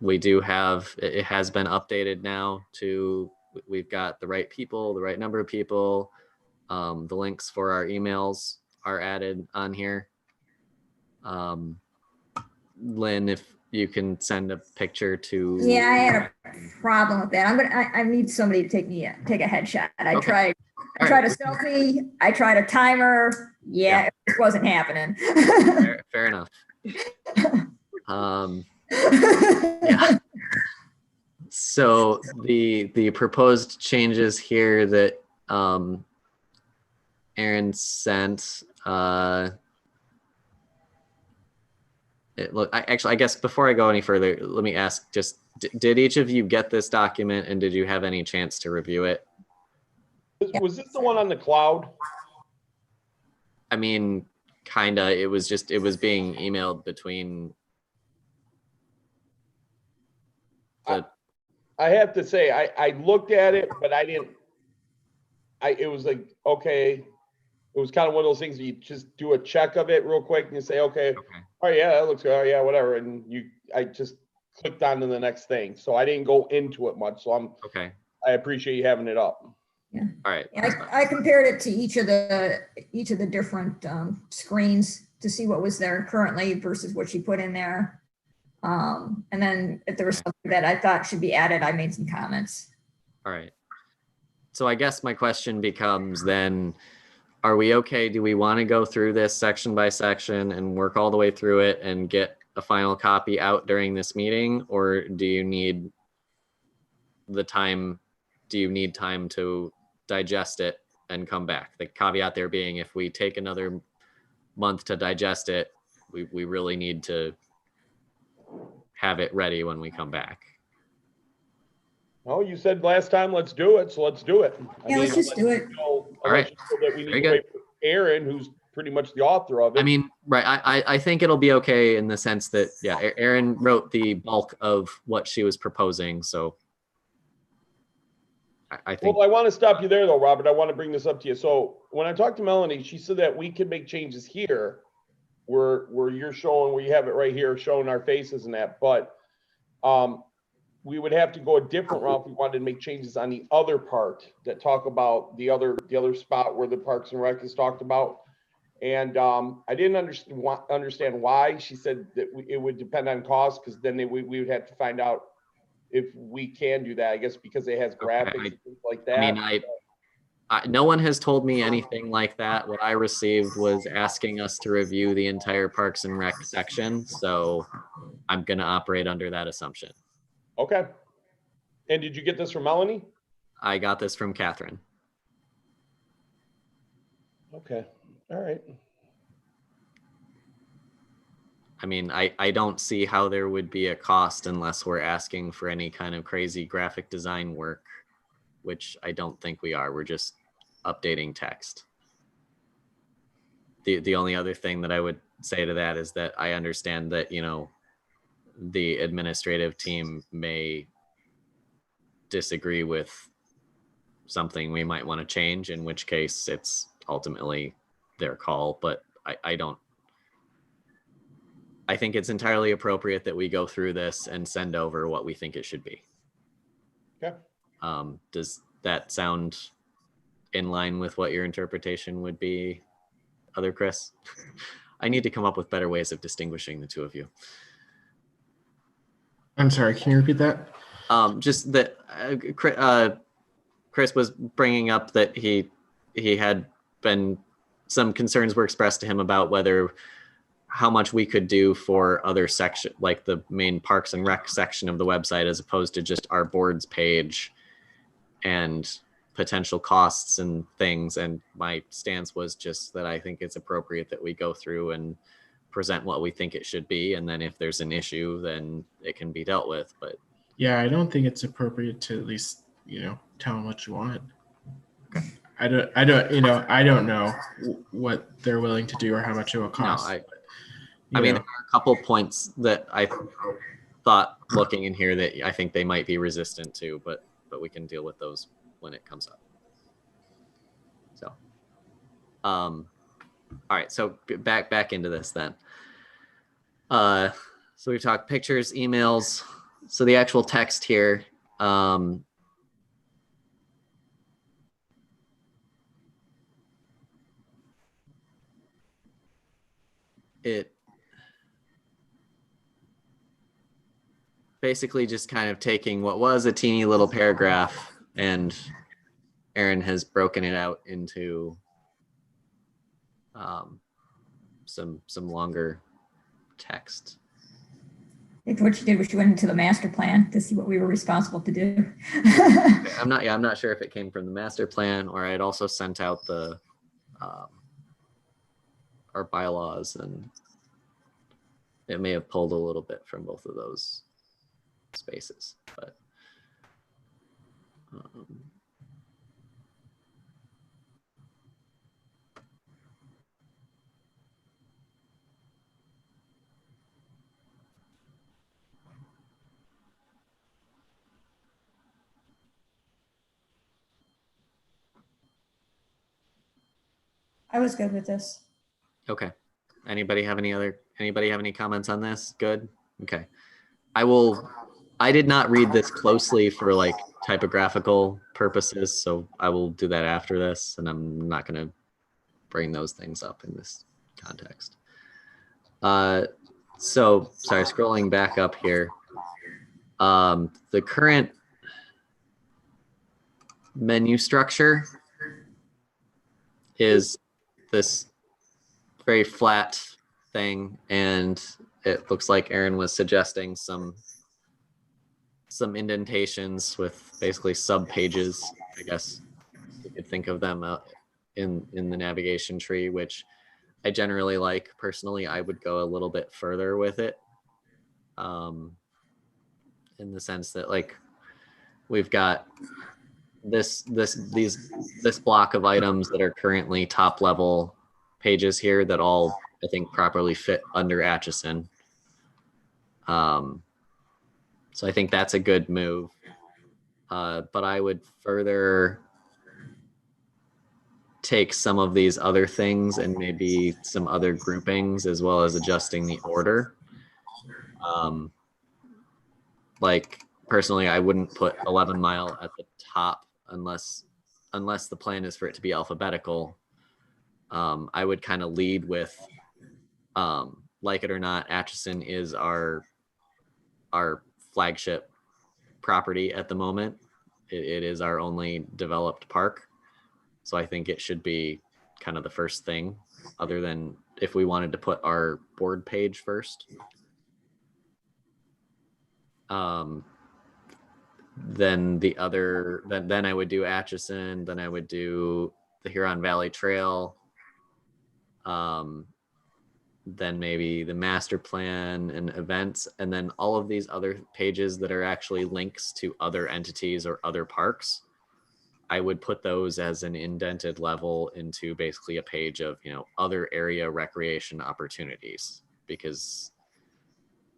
we do have, it has been updated now to, we've got the right people, the right number of people. The links for our emails are added on here. Lynn, if you can send a picture to. Yeah, I had a problem with that. I need somebody to take a headshot. I Okay. tried a selfie. I tried a timer. Yeah. It wasn't happening. Fair enough. Yeah. So the proposed changes here that Aaron sent, I guess before I go any further, let me ask, just did each of you get this document and did you have any chance to review it? Was this the one on the cloud? I mean, kinda. It was being emailed between the. I have to say, I looked at it, but I didn't. It was like, okay. It was kind of one of those things where you just do a check of it real quick and you say, okay. Oh yeah, that looks good. Oh yeah, whatever. And I just clicked on to the next thing. So I didn't go into it much. So okay. I appreciate you having it up. Yeah. All right. I compared it to each of the different screens to see what was there currently versus what she put in there. And then if there was something that I thought should be added, I made some comments. All right. So I guess my question becomes then, are we okay? Do we want to go through this section by section and work all the way through it and get a final copy out during this meeting? Or do you need the time? Do you need time to digest it and come back? The caveat there being, if we take another month to digest it, we really need to have it ready when we come back. Oh, you said last time, let's do it. So let's do it. Yeah, let's just do it. All right. That we need Very to good. wait for Aaron, who's pretty much the author of it. I mean, right. I think it'll be okay in the sense that, yeah, Erin wrote the bulk of what she was proposing. So I think. Well, I want to stop you there though, Robert. I want to bring this up to you. So when I talked to Melanie, she said that we can make changes here where you're showing, where you have it right here showing our faces and that. But we would have to go a different route if we wanted to make changes on the other part that talk about the other spot where the Parks and Rec is talked about. And I didn't understand why. She said that it would depend on cost, because then we would have to find out if we can do that, I guess, because it has graphics and things like that. I mean, no one has told me anything like that. What I received was asking us to review the entire Parks and Rec section. So I'm going to operate under that assumption. Okay. And did you get this from Melanie? I got this from Catherine. Okay. All right. I mean, I don't see how there would be a cost unless we're asking for any kind of crazy graphic design work, which I don't think we are. We're just updating text. The only other thing that I would say to that is that I understand that, you know, the administrative team may disagree with something we might want to change, in which case it's ultimately their call. But I think it's entirely appropriate that we go through this and send over what we think it should be. Okay. Does that sound in line with what your interpretation would be, other Chris? I need to come up with better ways of distinguishing the two of you. I'm sorry, can you repeat that? Just that Chris was bringing up that he had been, some concerns were expressed to him about how much we could do for other section, like the main Parks and Rec section of the website, as opposed to just our boards page and potential costs and things. And my stance was just that I think it's appropriate that we go through and present what we think it should be. And then if there's an issue, then it can be dealt with. But Yeah, I don't think it's appropriate to at least, you know, tell them what you want. Okay. I don't know what they're willing to do or how much it will cost. I mean, there are a couple points that I thought looking in here that I think they might be resistant to, but we can deal with those when it comes up. So, all right. So back into this then. So we've talked pictures, emails. So the actual text here, it basically just kind of taking what was a teeny little paragraph, and Erin has broken it out into some longer text. What she did was she went into the master plan to see what we were responsible to do. I'm not sure if it came from the master plan or I'd also sent out the our bylaws, and it may have pulled a little bit from both of those spaces, but I was good with this. okay. Anybody have any comments on this? Good. Okay. I did not read this closely for like typographical purposes, so I will do that after this, and I'm not going to bring those things up in this context. So sorry, scrolling back up here. The current menu structure is this very flat thing, and it looks like Erin was suggesting some indentations with basically sub pages, I guess you could think of them in the navigation tree, which I generally like. Personally, I would go a little bit further with it, in the sense that like we've got this block of items that are currently top level pages here that all I think properly fit under Atchison. So I think that's a good move. But I would further take some of these other things and maybe some other groupings, as well as adjusting the order. Like personally, I wouldn't put 11 Mile at the top unless the plan is for it to be alphabetical. I would kind of lead with, like it or not, Atchison is our flagship property at the moment. It is our only developed park. So I think it should be kind of the first thing, other than if we wanted to put our board page first. Then then I would do Atchison, then I would do the Huron Valley Trail, then maybe the master plan and events, and then all of these other pages that are actually links to other entities or other parks. I would put those as an indented level into basically a page of, other area recreation opportunities, because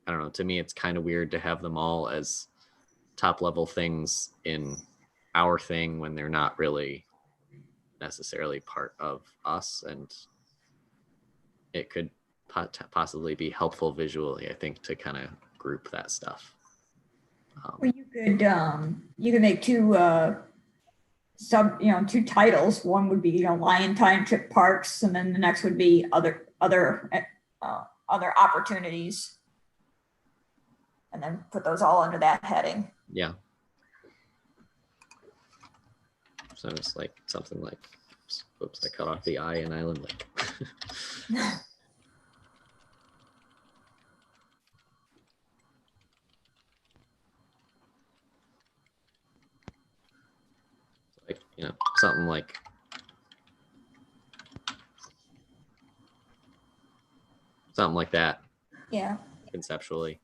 I don't know, to me, it's kind of weird to have them all as top level things in our thing when they're not really necessarily part of us. And it could possibly be helpful visually, I think, to kind of group that stuff. Well, you could make two two titles. One would be, Lion Township Parks, and then the next would be other opportunities. And then put those all under that heading. Yeah. So it's like something like, oops, I cut off the I in Island Lake. Like, something like that. Yeah. Conceptually.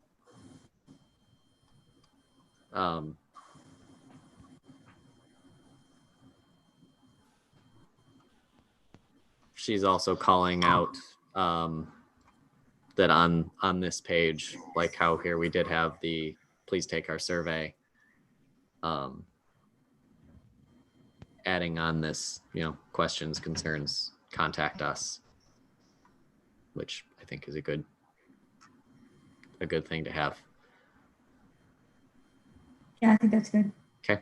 She's also calling out that on this page, like how here we did have the please take our survey, adding on this, questions, concerns, contact us, which I think is a good thing to have. Yeah, I think that's good. Okay.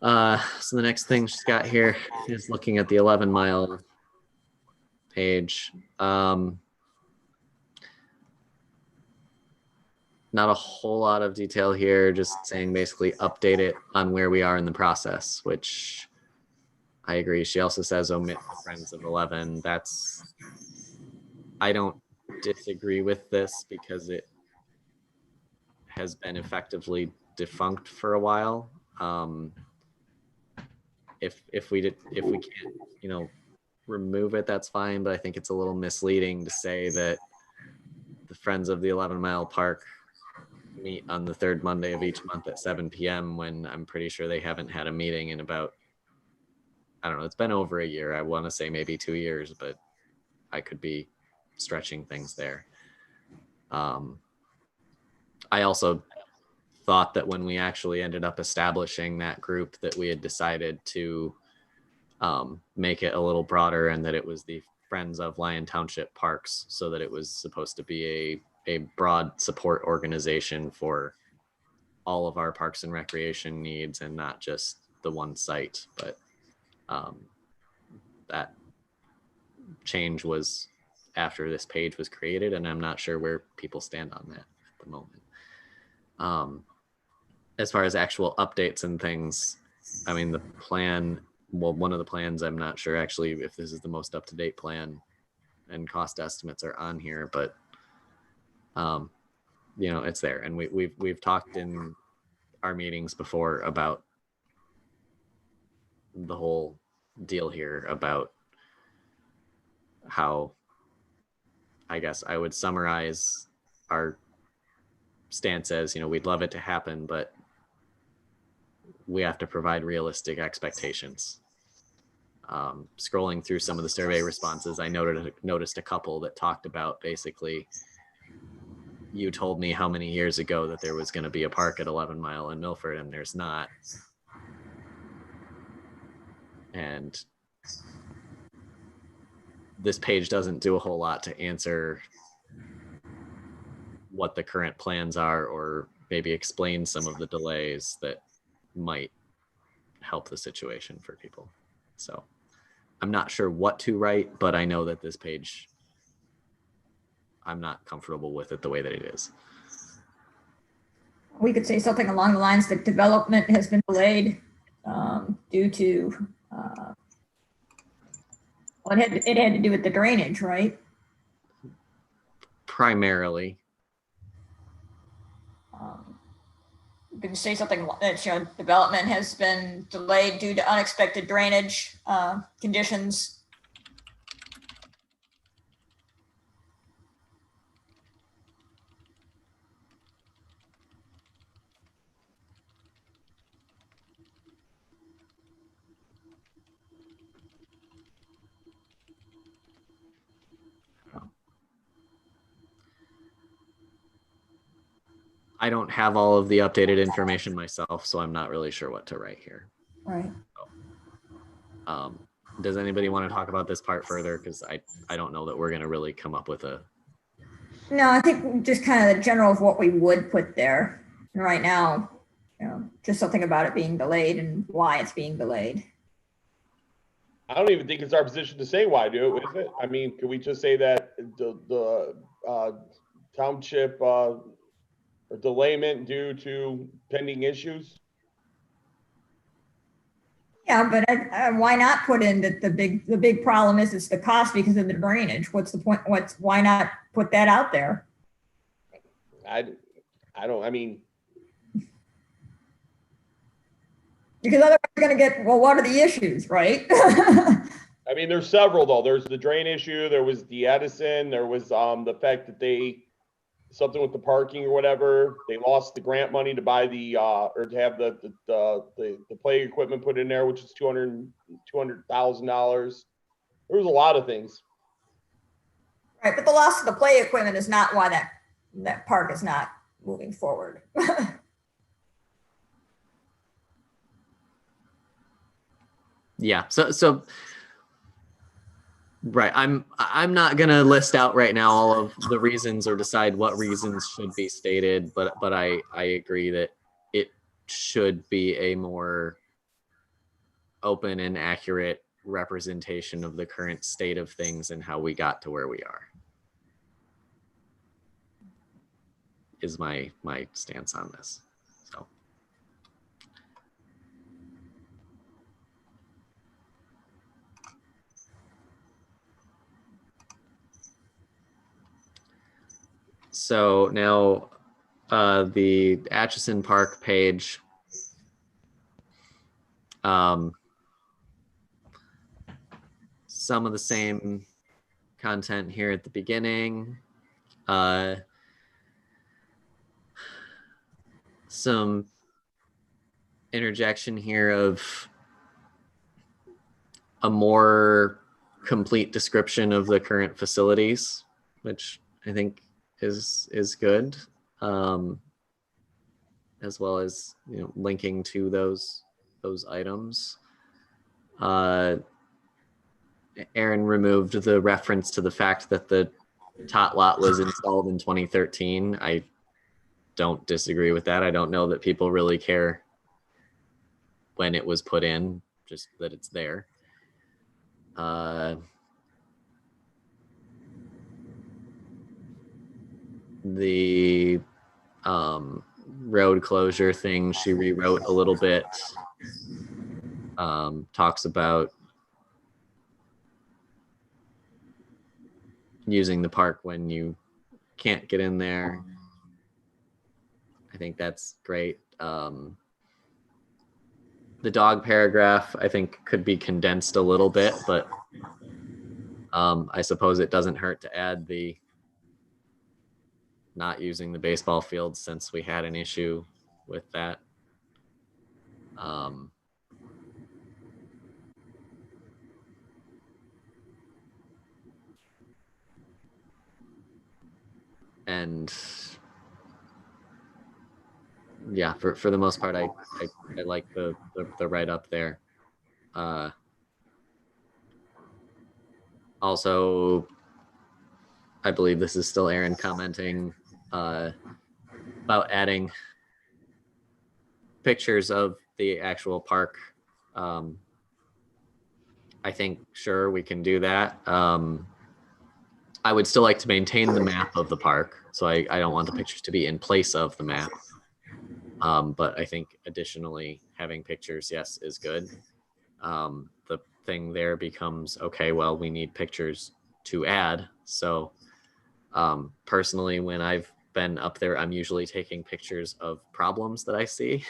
So the next thing she's got here is looking at the 11 Mile page. Not a whole lot of detail here, just saying basically update it on where we are in the process, which I agree. She also says omit the Friends of 11. I don't disagree with this because it has been effectively defunct for a while. If we can't, remove it, that's fine. But I think it's a little misleading to say that the Friends of the 11 Mile Park meet on the third Monday of each month at 7 p.m. when I'm pretty sure they haven't had a meeting in about, I don't know, it's been over a year. I want to say maybe 2 years, but I could be stretching things there. I also thought that when we actually ended up establishing that group that we had decided to make it a little broader, and that it was the Friends of Lion Township Parks, so that it was supposed to be a broad support organization for all of our parks and recreation needs and not just the one site. But that change was after this page was created, and I'm not sure where people stand on that at the moment. As far as actual updates and things, I mean, the plan, well, one of the plans, I'm not sure actually if this is the most up-to-date plan, and cost estimates are on here, but it's there. And we've talked in our meetings before about the whole deal here, about how, I guess I would summarize our stance as, we'd love it to happen, but we have to provide realistic expectations. Scrolling through some of the survey responses, I noticed a couple that talked about basically, you told me how many years ago that there was going to be a park at 11 Mile in Milford, and there's not. And this page doesn't do a whole lot to answer what the current plans are or maybe explain some of the delays that might help the situation for people. So I'm not sure what to write, but I know that this page, I'm not comfortable with it the way that it is. We could say something along the lines that development has been delayed due to, well, it had to do with the drainage, right? Primarily. You can say something that, development has been delayed due to unexpected drainage conditions. I don't have all of the updated information myself, so I'm not really sure what to write here. Right. Does anybody want to talk about this part further? Because I don't know that we're going to really come up with a. No, I think just kind of the general of what we would put there. And right now, just something about it being delayed and why it's being delayed. I don't even think it's our position to say why do it, is it? I mean, could we just say that the township delayment due to pending issues? Yeah, but why not put in that the big problem is it's the cost because of the drainage? What's the point? Why not put that out there? I mean, Because otherwise you're going to get, well, what are the issues, right? I mean, there's several though. There's the drain issue. There was the Atchison. There was the fact that something with the parking or whatever. They lost the grant money to buy or to have the play equipment put in there, which is $200,000. There was a lot of things. Right, but the loss of the play equipment is not why that park is not moving forward. Yeah. So right. I'm not gonna list out right now all of the reasons or decide what reasons should be stated, but I agree that it should be a more open and accurate representation of the current state of things and how we got to where we are. Is my stance on this. So now the Atchison Park page. Some of the same content here at the beginning. Some interjection here of a more complete description of the current facilities, which I think is good, as well as linking to those items. Aaron removed the reference to the fact that the tot lot was installed in 2013. I don't disagree with that. I don't know that people really care when it was put in, just that it's there. The road closure thing, she rewrote a little bit. Talks about using the park when you can't get in there. I think that's great. The dog paragraph, I think, could be condensed a little bit, but I suppose it doesn't hurt to add the not using the baseball field since we had an issue with that. And yeah, for the most part, I like the write up there. Also, I believe this is still Aaron commenting about adding pictures of the actual park, I think, sure, we can do that. I would still like to maintain the map of the park, so I don't want the pictures to be in place of the map. But I think additionally, having pictures, yes, is good. The thing there becomes, okay, well, we need pictures to add. So personally, when I've been up there, I'm usually taking pictures of problems that I see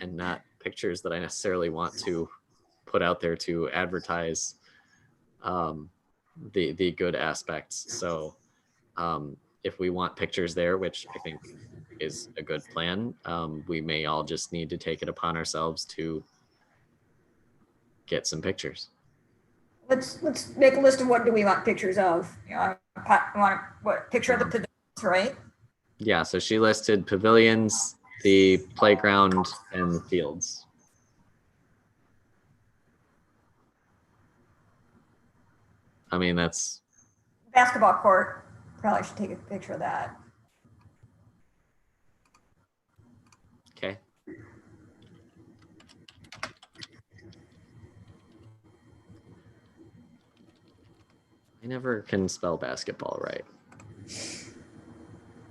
and not pictures that I necessarily want to put out there to advertise the good aspects. So if we want pictures there, which I think is a good plan, we may all just need to take it upon ourselves to get some pictures. Let's make a list of what do we want pictures of. You know, I want what picture of the pavilions, right? Yeah, so she listed pavilions, the playground, and the fields. I mean, that's Basketball court. Probably should take a picture of that. okay. I never can spell basketball right.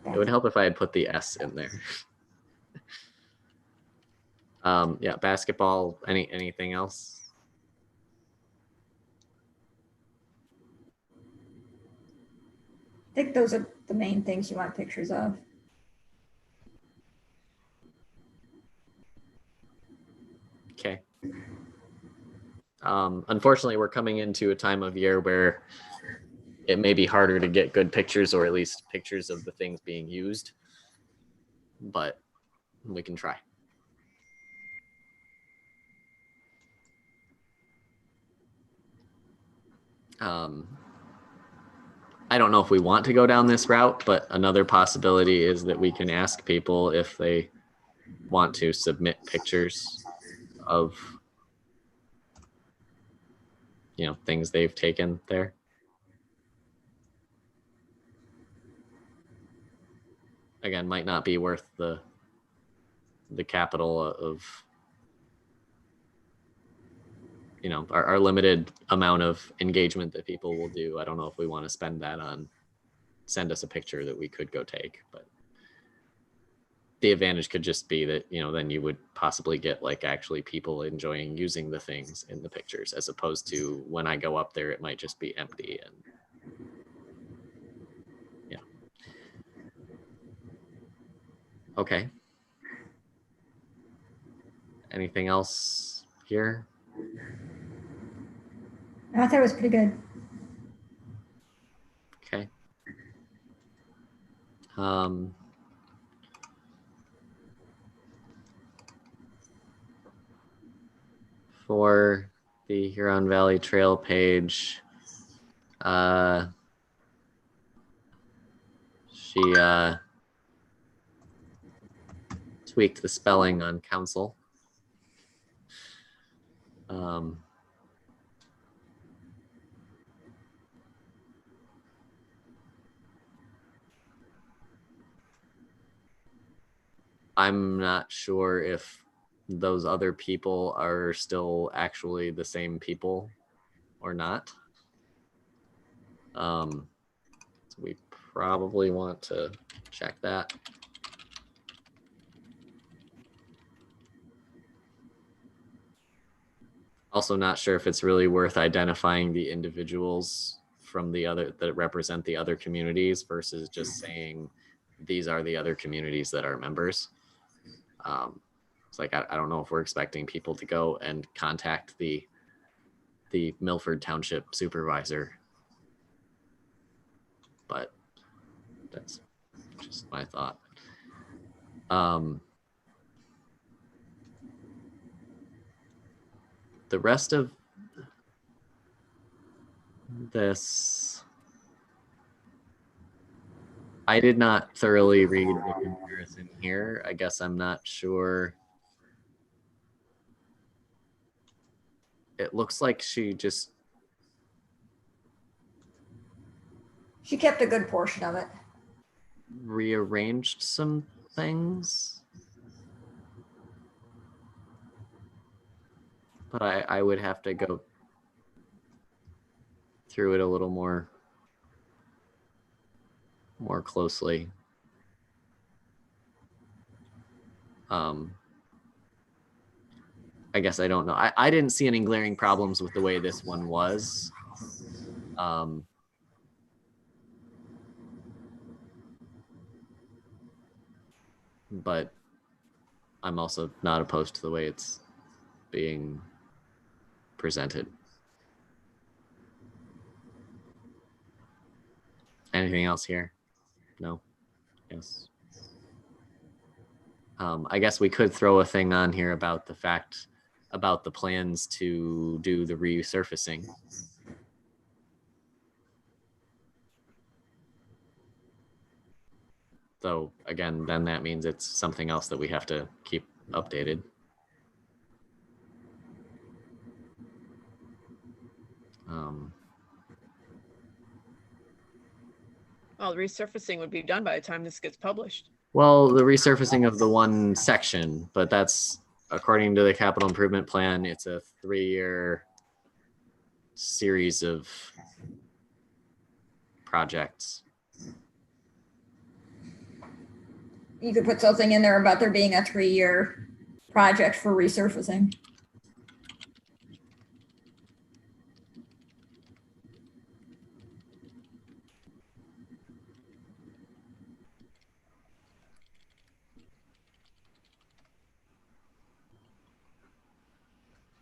It would help if I had put the S in there. Yeah, basketball. Anything else? I think those are the main things you want pictures of. Okay. Unfortunately, we're coming into a time of year where it may be harder to get good pictures, or at least pictures of the things being used, but we can try. I don't know if we want to go down this route, but another possibility is that we can ask people if they want to submit pictures of, you know, things they've taken there. Again, might not be worth the capital of, you know, our limited amount of engagement that people will do. I don't know if we want to spend that on send us a picture that we could go take, but the advantage could just be that, you know, then you would possibly get like actually people enjoying using the things in the pictures, as opposed to when I go up there, it might just be empty. And yeah. Okay. Anything else here? I thought it was pretty good. Okay. For the Huron Valley Trail page, she tweaked the spelling on council. I'm not sure if those other people are still actually the same people or not. So we probably want to check that. Also not sure if it's really worth identifying the individuals from the other that represent the other communities versus just saying these are the other communities that are members. It's like, I don't know if we're expecting people to go and contact the Milford Township supervisor, but that's just my thought. The rest of this, I did not thoroughly read the comparison here. I guess I'm not sure. It looks like she kept a good portion of it. rearranged some things. but I would have to go through it a little more closely. I guess I don't know. I didn't see any glaring problems with the way this one was. But I'm also not opposed to the way it's being presented. Anything else here? No? Yes. I guess we could throw a thing on here about the plans to do the resurfacing. So again, then that means it's something else that we have to keep updated. Well, the resurfacing would be done by the time this gets published. Well, the resurfacing of the one section, but that's according to the capital improvement plan. It's a 3-year series of projects. You could put something in there about there being a 3-year project for resurfacing.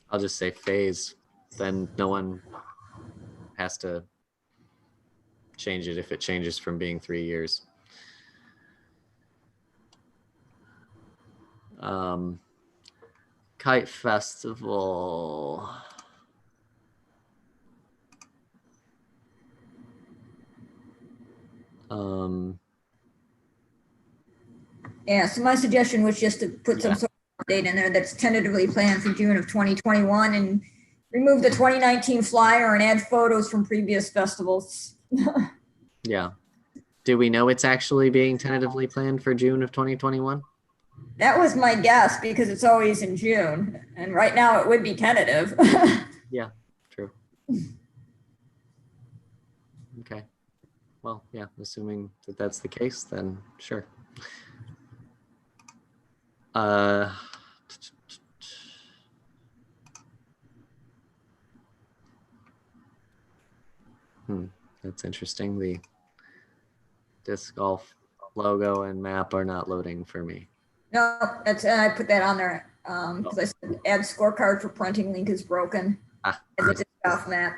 I'll just say phase, then no one has to change it if it changes from being 3 years. Kite Festival. Yeah, so my suggestion was just to put some sort of date in there that's tentatively planned for June of 2021 and remove the 2019 flyer and add photos from previous festivals. Yeah. Do we know it's actually being tentatively planned for June of 2021? That was my guess because it's always in June. And right now it would be tentative. Yeah, true. Okay. Well, yeah, assuming that that's the case, then sure. That's interesting. The disc golf logo and map are not loading for me. No, that's I put that on there because I said add scorecard for printing link is broken. Ah, As a disc golf map.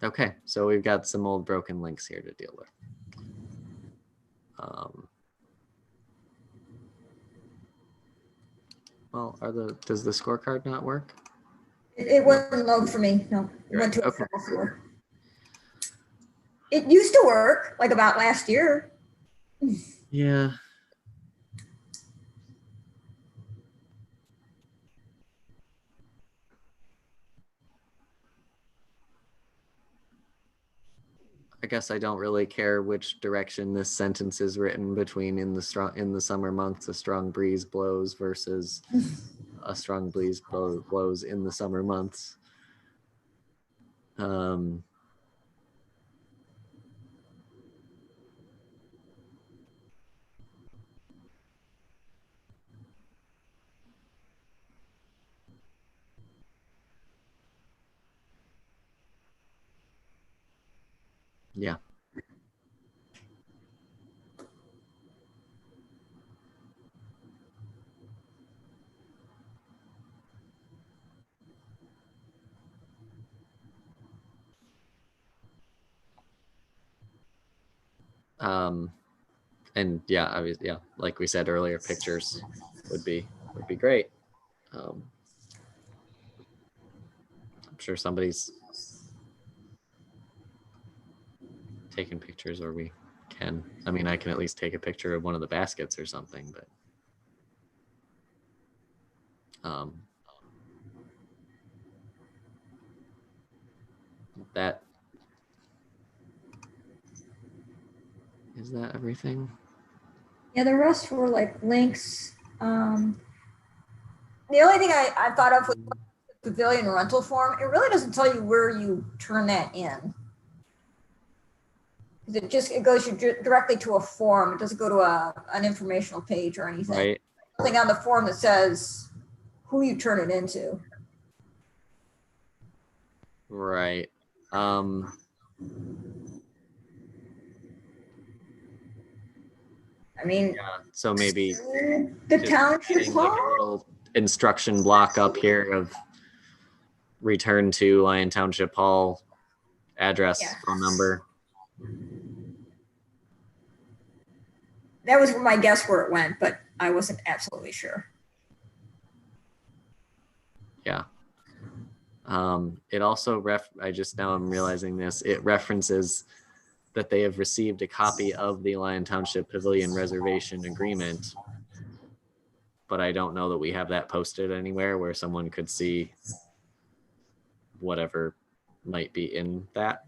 okay, so we've got some old broken links here to deal with. Well, does the scorecard not work? It wasn't load for me. No, it went to a Okay. full floor. It used to work like about last year. Yeah. I guess I don't really care which direction this sentence is written between in the summer months a strong breeze blows versus a strong breeze blows in the summer months. Yeah. And yeah, like we said earlier, pictures would be great. I'm sure somebody's taking pictures, or we can. I mean, I can at least take a picture of one of the baskets or something, but that is that everything? Yeah, the rest were like links. The only thing I thought of was pavilion rental form, it really doesn't tell you where you turn that in. 'Cause it goes you directly to a form. It doesn't go to an informational page or anything. Right. Something on the form that says who you turn it into. Right. I mean, Yeah. So maybe the just township adding like a hall. little instruction block up here of return to Lyon Township Hall, address, Yeah. phone number. That was my guess where it went, but I wasn't absolutely sure. Yeah. It also I'm realizing this, it references that they have received a copy of the Lyon Township Pavilion Reservation Agreement, but I don't know that we have that posted anywhere where someone could see whatever might be in that.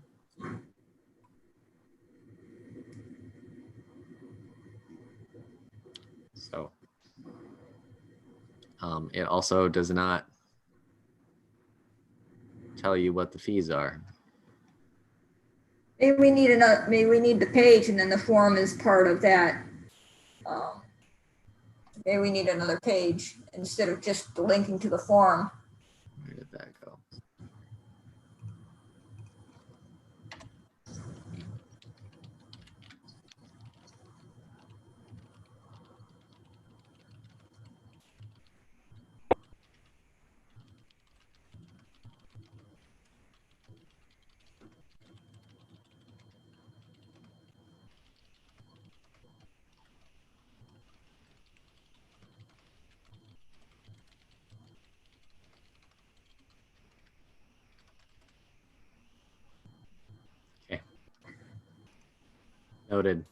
So it also does not tell you what the fees are. Maybe we need maybe we need the page and then the form is part of that. Maybe we need another page instead of just the linking to the form. Where did that go? Okay. Noted.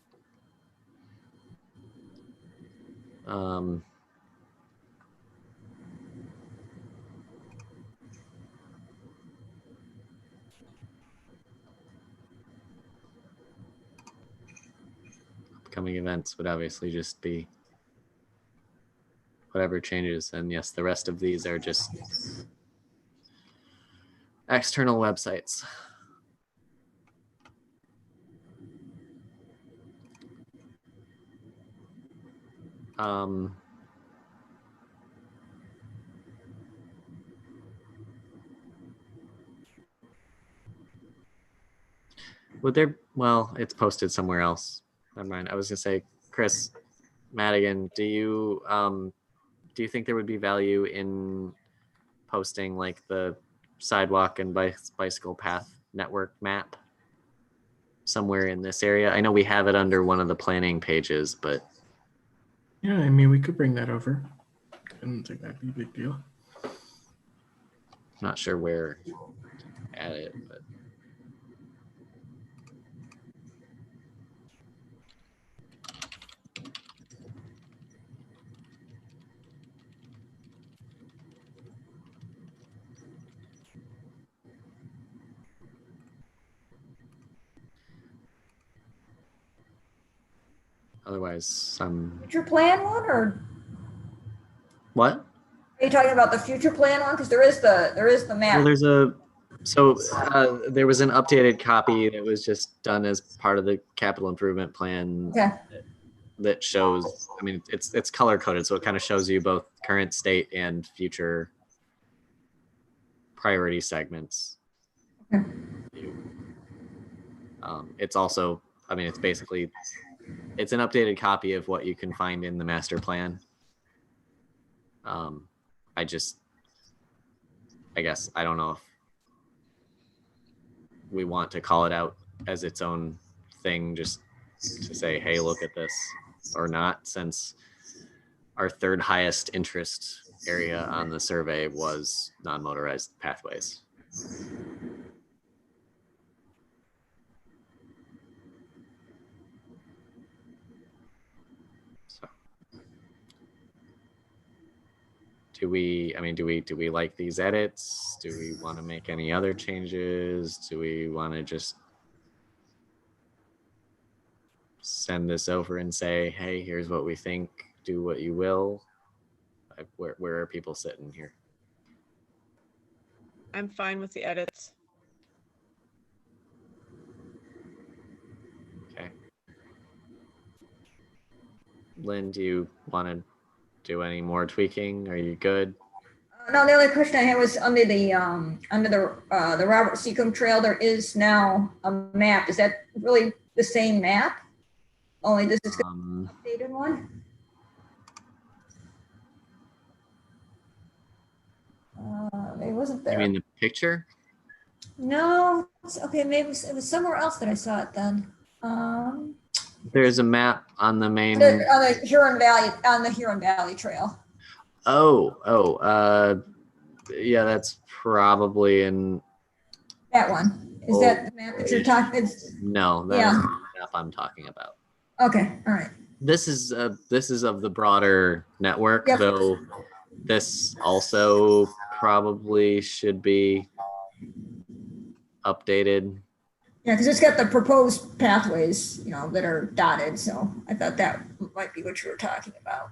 Upcoming events would obviously just be whatever changes. And yes, the rest of these are just external websites. Would there, well, it's posted somewhere else. Never mind. I was gonna say, Chris Madigan, do you think there would be value in posting like the sidewalk and bicycle path network map somewhere in this area? I know we have it under one of the planning pages, but Yeah, I mean, we could bring that over. I don't think that'd be a big deal. not sure where to add it, but otherwise, Future plan one, or what? are you talking about the future plan one? Because there is the map. Well, there was an updated copy that was just done as part of the capital improvement plan Okay. that shows, I mean, it's color coded, so it kind of shows you both current state and future priority segments. Okay. It's also, I mean, it's an updated copy of what you can find in the master plan. I guess I don't know if we want to call it out as its own thing, just to say, hey, look at this, or not, since our third highest interest area on the survey was non-motorized pathways. So do we like these edits? Do we want to make any other changes? Do we want to just send this over and say, hey, here's what we think, do what you will? Where are people sitting here? I'm fine with the edits. Okay. Lynn, do you want to do any more tweaking? Are you good? No, the only question I had was under the Robert Seacombe Trail, there is now a map. Is that really the same map? Only this is an updated one? It wasn't You there. mean the picture? No, okay, maybe it was somewhere else that I saw it then. There's a map on the main. On the Huron Valley Trail. Yeah, that's probably in. That one. Is that the map that you're talking? No, that's Yeah. the map I'm talking about. Okay, all right. This is of the broader network, Yep. though. This also probably should be updated. Yeah, because it's got the proposed pathways, that are dotted. So I thought that might be what you were talking about.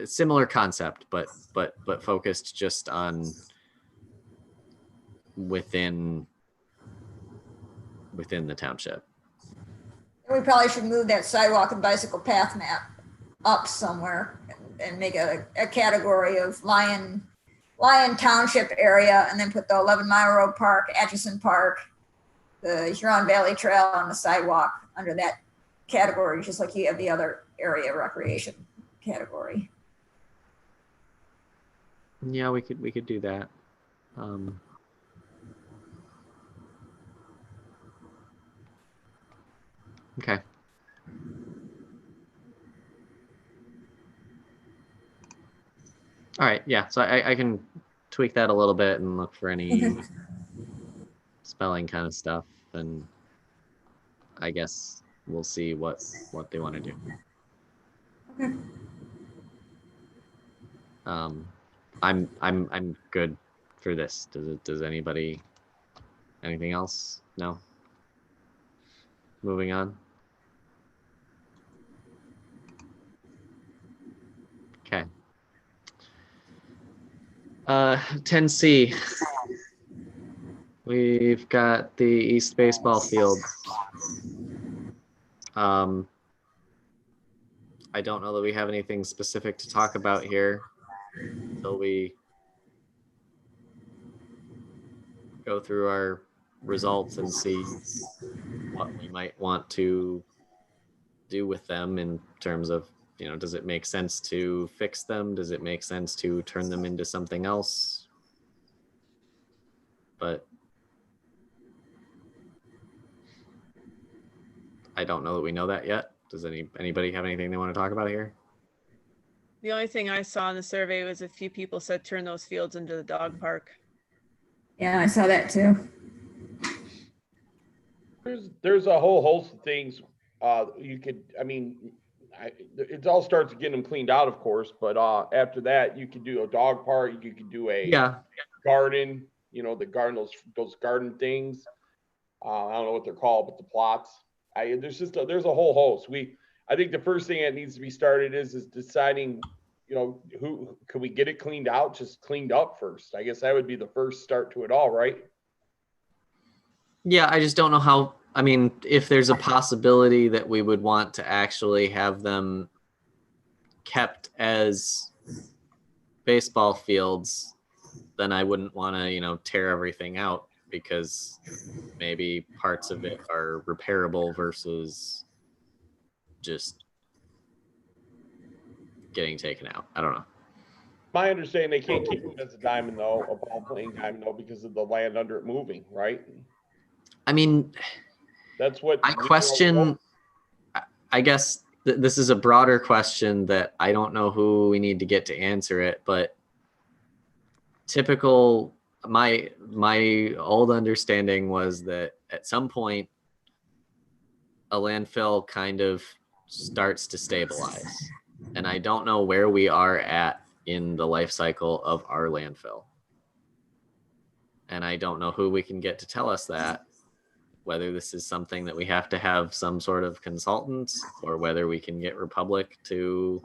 Similar concept, but focused just on within the township. And we probably should move that sidewalk and bicycle path map up somewhere and make a category of Lyon Township area, and then put the 11 Mile Road Park, Atchison Park, the Huron Valley Trail on the sidewalk under that category, just like you have the other area recreation category. Yeah, we could do that. Okay. All right. Yeah. So I can tweak that a little bit and look for any Okay. spelling kind of stuff, and I guess we'll see what they want to do. Okay. I'm good for this. Does anybody anything else? No. Moving on. Okay. 10C. We've got the East Baseball Field. I don't know that we have anything specific to talk about here until we go through our results and see what we might want to do with them in terms of, does it make sense to fix them? Does it make sense to turn them into something else? But I don't know that we know that yet. Does anybody have anything they want to talk about here? The only thing I saw in the survey was a few people said turn those fields into the dog park. Yeah, I saw that too. There's a whole host of things you could. It all starts getting them cleaned out, of course. But after that, you could do a dog park. You could do a garden. The garden, those garden things. I don't know what they're called, but the plots. There's a whole host. I think the first thing that needs to be started is deciding, who could we get it cleaned out, just cleaned up first. I guess that would be the first start to it all, right? Yeah, I just don't know how. If there's a possibility that we would want to actually have them kept as baseball fields, then I wouldn't want to, tear everything out, because maybe parts of it are repairable versus just getting taken out. I don't know. My understanding, they can't keep it as a diamond though, a ball playing diamond though, because of the land under it moving, right? That's what I question. I guess this is a broader question that I don't know who we need to get to answer it, but typical, my old understanding was that at some point a landfill kind of starts to stabilize, and I don't know where we are at in the life cycle of our landfill, and I don't know who we can get to tell us that, whether this is something that we have to have some sort of consultants, or whether we can get Republic to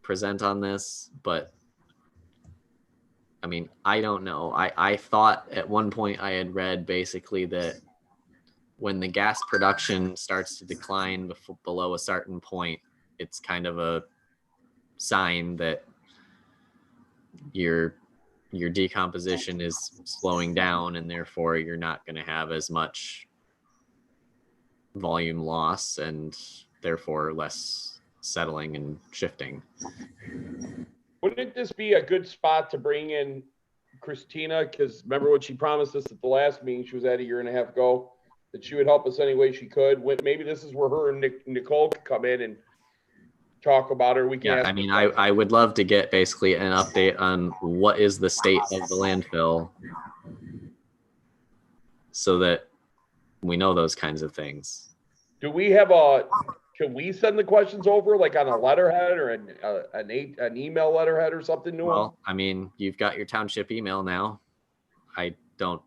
present on this. But I mean, I don't know. I thought at one point I had read basically that when the gas production starts to decline below a certain point, it's kind of a sign that your decomposition is slowing down, and therefore you're not going to have as much volume loss and therefore less settling and shifting. Wouldn't this be a good spot to bring in Christina? Because remember what she promised us at the last meeting she was at a year and a half ago, that she would help us any way she could. Maybe this is where her and Nicole could come in and talk about her. We can. Yeah, I mean, I would love to get basically an update on what is the state of the landfill, so that we know those kinds of things. Do we have can we send the questions over like on a letterhead or an email letterhead or something to them? Well, I mean, you've got your township email now. I don't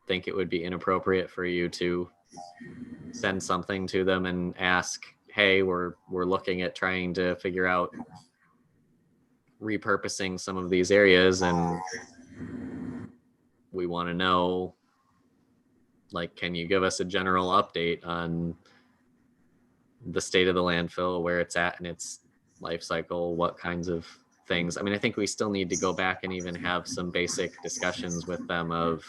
think it would be inappropriate for you to send something to them and ask, hey, we're looking at trying to figure out repurposing some of these areas, and we want to know, like, can you give us a general update on the state of the landfill, where it's at in its life cycle, what kinds of things. I mean, I think we still need to go back and even have some basic discussions with them of,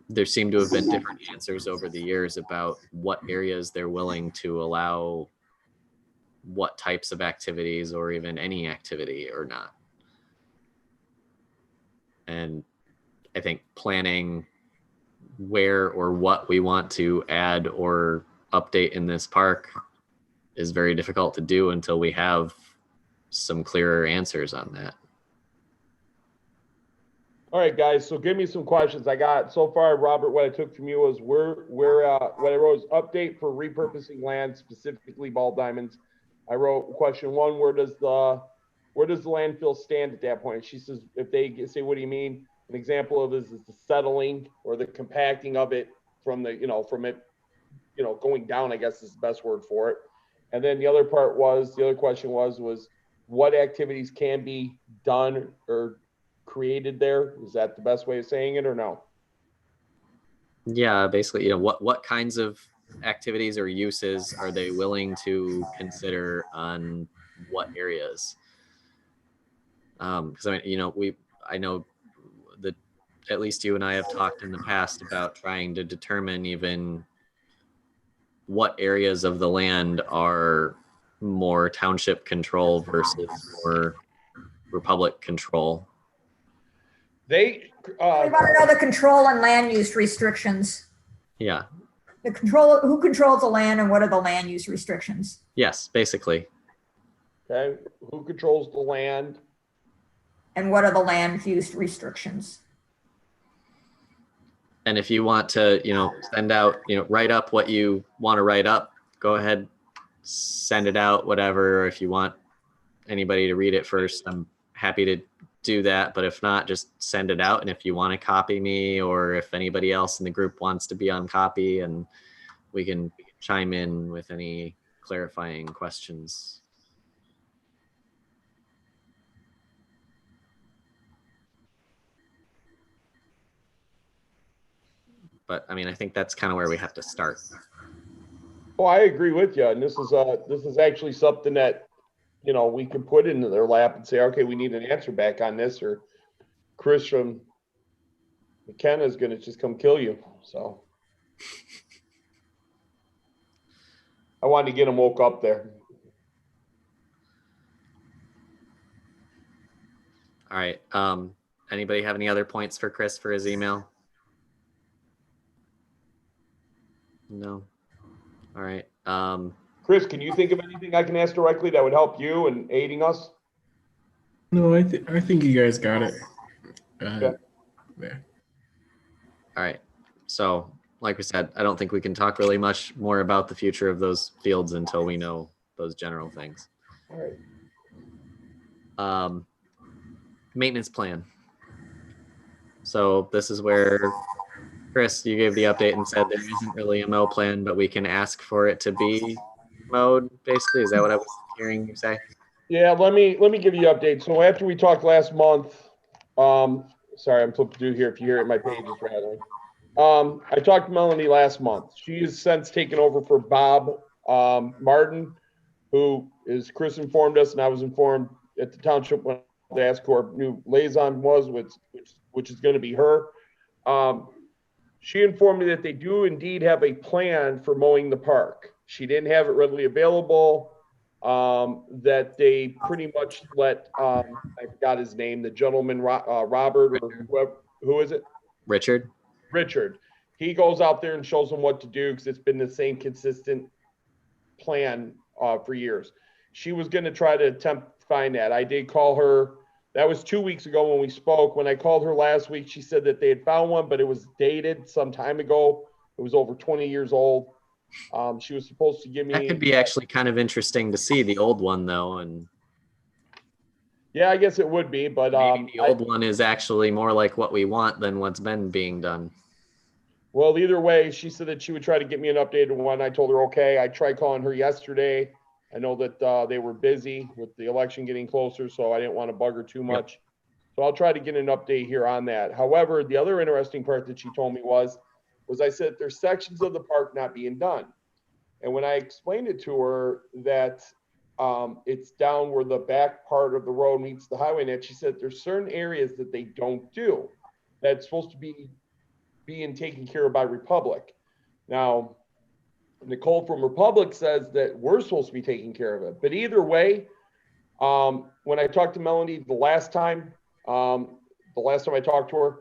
there seem to have been different answers over the years about what areas they're willing to allow what types of activities, or even any activity or not. And I think planning where or what we want to add or update in this park is very difficult to do until we have some clearer answers on that. All right, guys. So give me some questions. I got so far, Robert. What I took from you was what I wrote is update for repurposing land, specifically ball diamonds. I wrote question 1: where does the landfill stand at that point? She says, if they say, what do you mean? An example of this is the settling or the compacting of it from the, going down, I guess is the best word for it. And then the other question was what activities can be done or created there? Is that the best way of saying it, or no? Yeah, basically, what kinds of activities or uses are they willing to consider on what areas? Because I know that at least you and I have talked in the past about trying to determine even what areas of the land are more township control versus more republic control. They We want to know the control and land use restrictions. Yeah. Who controls the land and what are the land use restrictions? Yes, basically. Okay. Who controls the land? And what are the land use restrictions? And if you want to, send out, write up what you want to write up, go ahead, send it out, whatever. Or if you want anybody to read it first, I'm happy to do that. But if not, just send it out. And if you want to copy me, or if anybody else in the group wants to be on copy, and we can chime in with any clarifying questions. But I mean, I think that's kind of where we have to start. Oh, I agree with you. And this is actually something that, we can put into their lap and say, okay, we need an answer back on this, or Chris from McKenna is going to just come kill you. So I wanted to get him woke up there. All right. Anybody have any other points for Chris for his email? No. All right. Chris, can you think of anything I can ask directly that would help you in aiding us? No, I think you guys got it. Okay. Yeah. All right. So, like we said, I don't think we can talk really much more about the future of those fields until we know those general things. All right. Maintenance plan. So this is where, Chris, you gave the update and said there isn't really a mow plan, but we can ask for it to be mowed, basically. Is that what I was hearing you say? Yeah, let me give you an update. So after we talked last month, sorry, I'm flipping through here. If you hear it, my page is rattling. I talked to Melanie last month. She has since taken over for Bob Martin, who is Chris informed us, and I was informed at the township when they asked who our new liaison was, which is going to be her. She informed me that they do indeed have a plan for mowing the park. She didn't have it readily available. That they pretty much let I forgot his name, the gentleman Robert or whoever, who is it? Richard. Richard. He goes out there and shows them what to do because it's been the same consistent plan for years. She was going to try to attempt to find that. I did call her. That was 2 weeks ago when we spoke. When I called her last week, she said that they had found one, but it was dated some time ago. It was over 20 years old. She was supposed to give me. That could be actually kind of interesting to see the old one though, and yeah, I guess it would be, but maybe the old one is actually more like what we want than what's been being done. Well, either way, she said that she would try to get me an updated one. I told her, okay. I tried calling her yesterday. I know that they were busy with the election getting closer, so I didn't want to bug her too much. So I'll try to get an update here on that. However, the other interesting part that she told me was I said there's sections of the park not being done. And when I explained it to her that it's down where the back part of the road meets the highway net, she said there's certain areas that they don't do that's supposed to be being taken care of by Republic. Now, Nicole from Republic says that we're supposed to be taking care of it. But either way, when I talked to Melanie the last time I talked to her,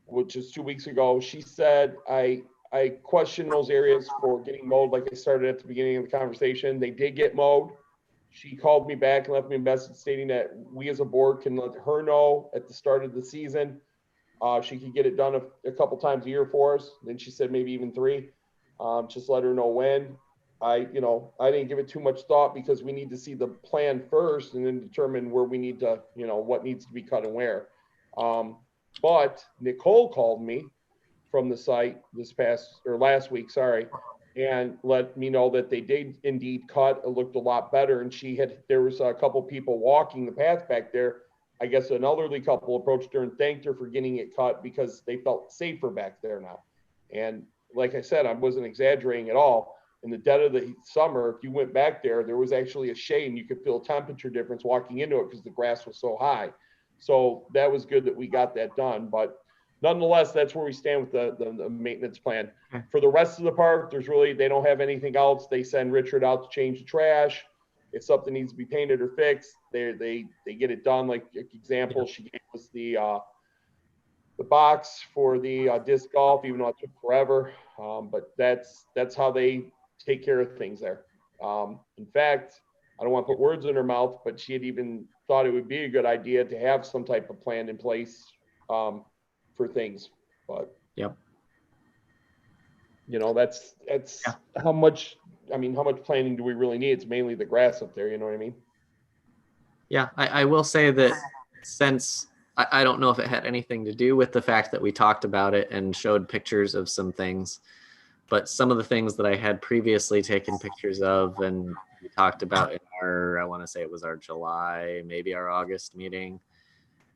which is 2 weeks ago, she said, I questioned those areas for getting mowed like I started at the beginning of the conversation. They did get mowed. She called me back and left me a message stating that we as a board can let her know at the start of the season. She could get it done a couple times a year for us. Then she said maybe even 3. Just let her know when. I didn't give it too much thought because we need to see the plan first and then determine where we need to, what needs to be cut and where. But Nicole called me from the site last week, and let me know that they did indeed cut. It looked a lot better. And there was a couple people walking the path back there. I guess an elderly couple approached her and thanked her for getting it cut because they felt safer back there now. And like I said, I wasn't exaggerating at all. In the dead of the summer, if you went back there, there was actually a shade and you could feel a temperature difference walking into it because the grass was so high. So that was good that we got that done. But nonetheless, that's where we stand with the maintenance plan. For the rest of the park, they don't have anything else. They send Richard out to change the trash. If something needs to be painted or fixed, they get it done. Like example, she gave us the box for the disc golf, even though it took forever. But that's how they take care of things there. In fact, I don't want to put words in her mouth, but she had even thought it would be a good idea to have some type of plan in place for things. But that's how much planning do we really need? It's mainly the grass up there, you know what I mean? Yeah, I will say that since I don't know if it had anything to do with the fact that we talked about it and showed pictures of some things, but some of the things that I had previously taken pictures of and we talked about in I want to say it was our July, maybe our August meeting,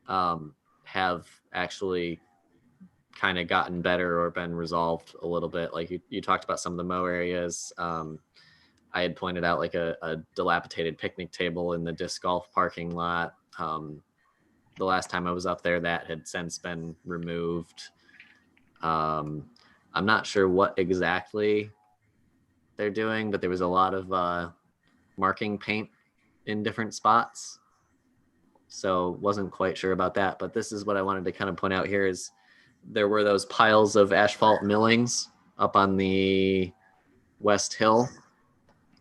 have actually kind of gotten better or been resolved a little bit. Like you talked about some of the mow areas. I had pointed out like a dilapidated picnic table in the disc golf parking lot. The last time I was up there, that had since been removed. I'm not sure what exactly they're doing, but there was a lot of marking paint in different spots. So wasn't quite sure about that. But this is what I wanted to kind of point out here is there were those piles of asphalt millings up on the West Hill.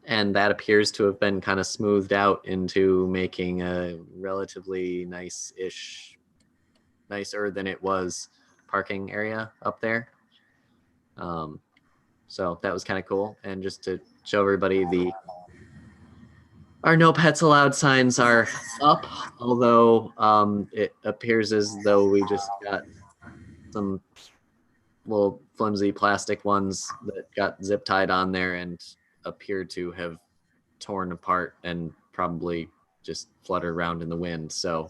And that appears to have been kind of smoothed out into making a relatively nicer than it was parking area up there. So that was kind of cool. And just to show everybody, our no pets allowed signs are up, although it appears as though we just got some little flimsy plastic ones that got zip tied on there and appear to have torn apart and probably just flutter around in the wind. So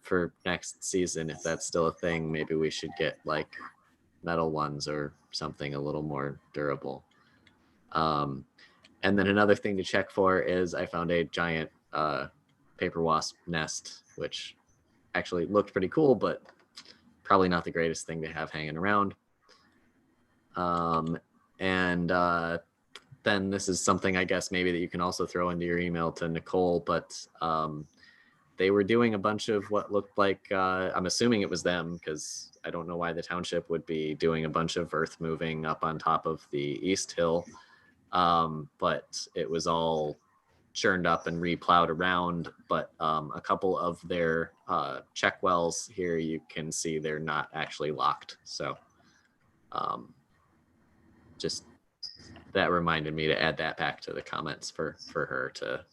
for next season, if that's still a thing, maybe we should get like metal ones or something a little more durable. And then another thing to check for is I found a giant paper wasp nest, which actually looked pretty cool, but probably not the greatest thing to have hanging around. Then this is something I guess maybe that you can also throw into your email to Nicole, but they were doing a bunch of what looked like, I'm assuming it was them, because I don't know why the township would be doing a bunch of earth moving up on top of the East Hill. But it was all churned up and replowed around. But a couple of their check wells here, you can see they're not actually locked. So just that reminded me to add that back to the comments for her to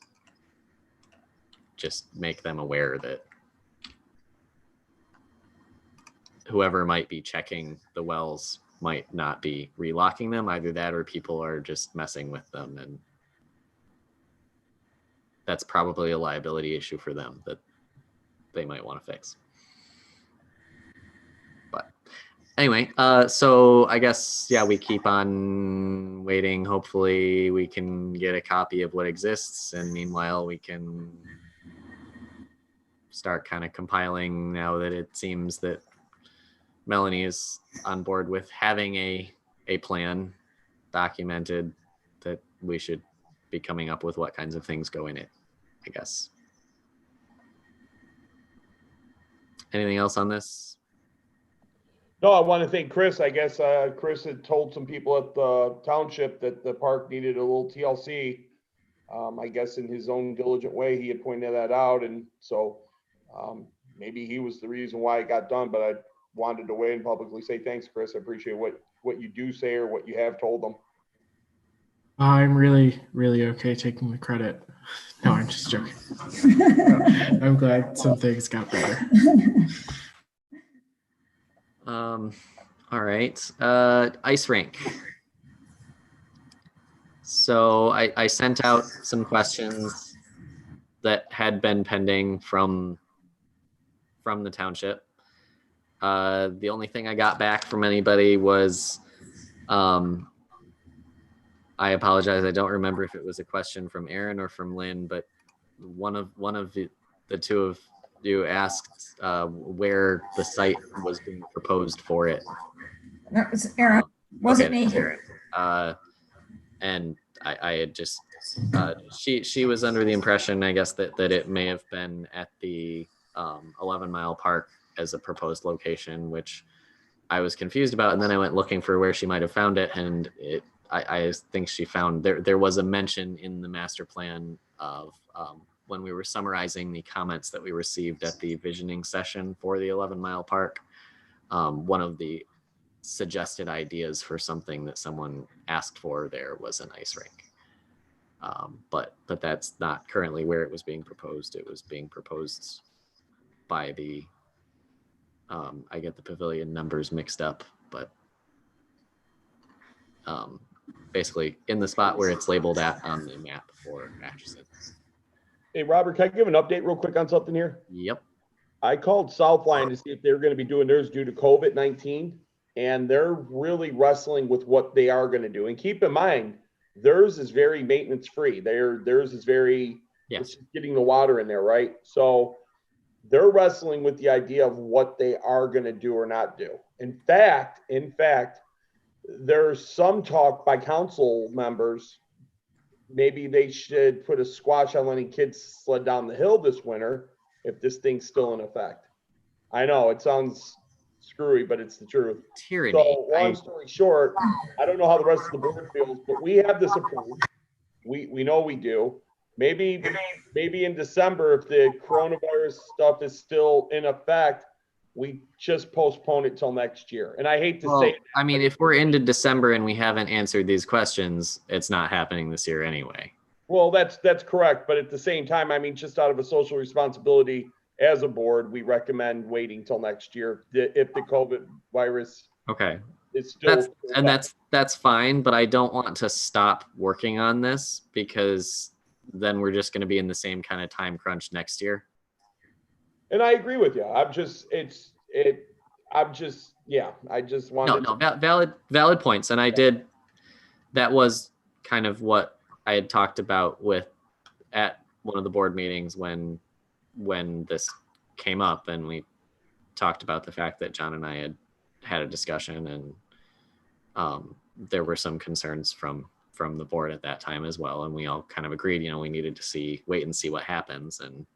just make them aware that whoever might be checking the wells might not be relocking them. Either that or people are just messing with them, and that's probably a liability issue for them that they might want to fix. But anyway, so I guess, yeah, we keep on waiting. Hopefully we can get a copy of what exists, and meanwhile we can start kind of compiling, now that it seems that Melanie is on board with having a plan documented, that we should be coming up with what kinds of things go in it, I guess. Anything else on this? No, I want to thank Chris. I guess Chris had told some people at the township that the park needed a little TLC. I guess in his own diligent way, he had pointed that out. And so maybe he was the reason why it got done, but I wanted to weigh and publicly say thanks, Chris. I appreciate what you do say or what you have told them. I'm really, really okay taking the credit. No, I'm just joking. I'm glad some things got better. All right. Ice rink. So I sent out some questions that had been pending from the township. The only thing I got back from anybody was, I apologize, I don't remember if it was a question from Aaron or from Lynn, but one of the two of you asked where the site was being proposed for it. That was Aaron. Wasn't Okay, me. Aaron. And I had just she was under the impression, I guess, that it may have been at the 11 Mile Park as a proposed location, which I was confused about. And then I went looking for where she might have found it, and I think she found there was a mention in the master plan of when we were summarizing the comments that we received at the visioning session for the 11 Mile Park. One of the suggested ideas for something that someone asked for there was an ice rink. But that's not currently where it was being proposed. It was being proposed by the, I get the pavilion numbers mixed up, but basically in the spot where it's labeled at on the map for Atchison. Hey, Robert, can I give an update real quick on something here? Yep. I called Southline to see if they were going to be doing theirs due to COVID-19, and they're really wrestling with what they are going to do. And keep in mind, theirs is very maintenance free. Theirs is very, Yes. it's getting the water in there, right? So they're wrestling with the idea of what they are going to do or not do. In fact, there's some talk by council members, maybe they should put a squash on letting kids sled down the hill this winter if this thing's still in effect. I know it sounds screwy, but it's the truth. Tyranny. So long story short, I don't know how the rest of the board feels, but we have this approved. We know we do. Maybe in December, if the coronavirus stuff is still in effect, we just postpone it till next year. And I hate to say it. I mean, if we're into December and we haven't answered these questions, it's not happening this year anyway. Well, that's correct. But at the same time, I mean, just out of a social responsibility as a board, we recommend waiting till next year if the COVID virus Okay. is still. That's fine, but I don't want to stop working on this because then we're just going to be in the same kind of time crunch next year. And I agree with you. I just wanted. Valid points. And that was kind of what I had talked about at one of the board meetings when this came up, and we talked about the fact that John and I had a discussion, and there were some concerns from the board at that time as well. And we all kind of agreed, we needed to wait and see what happens. And,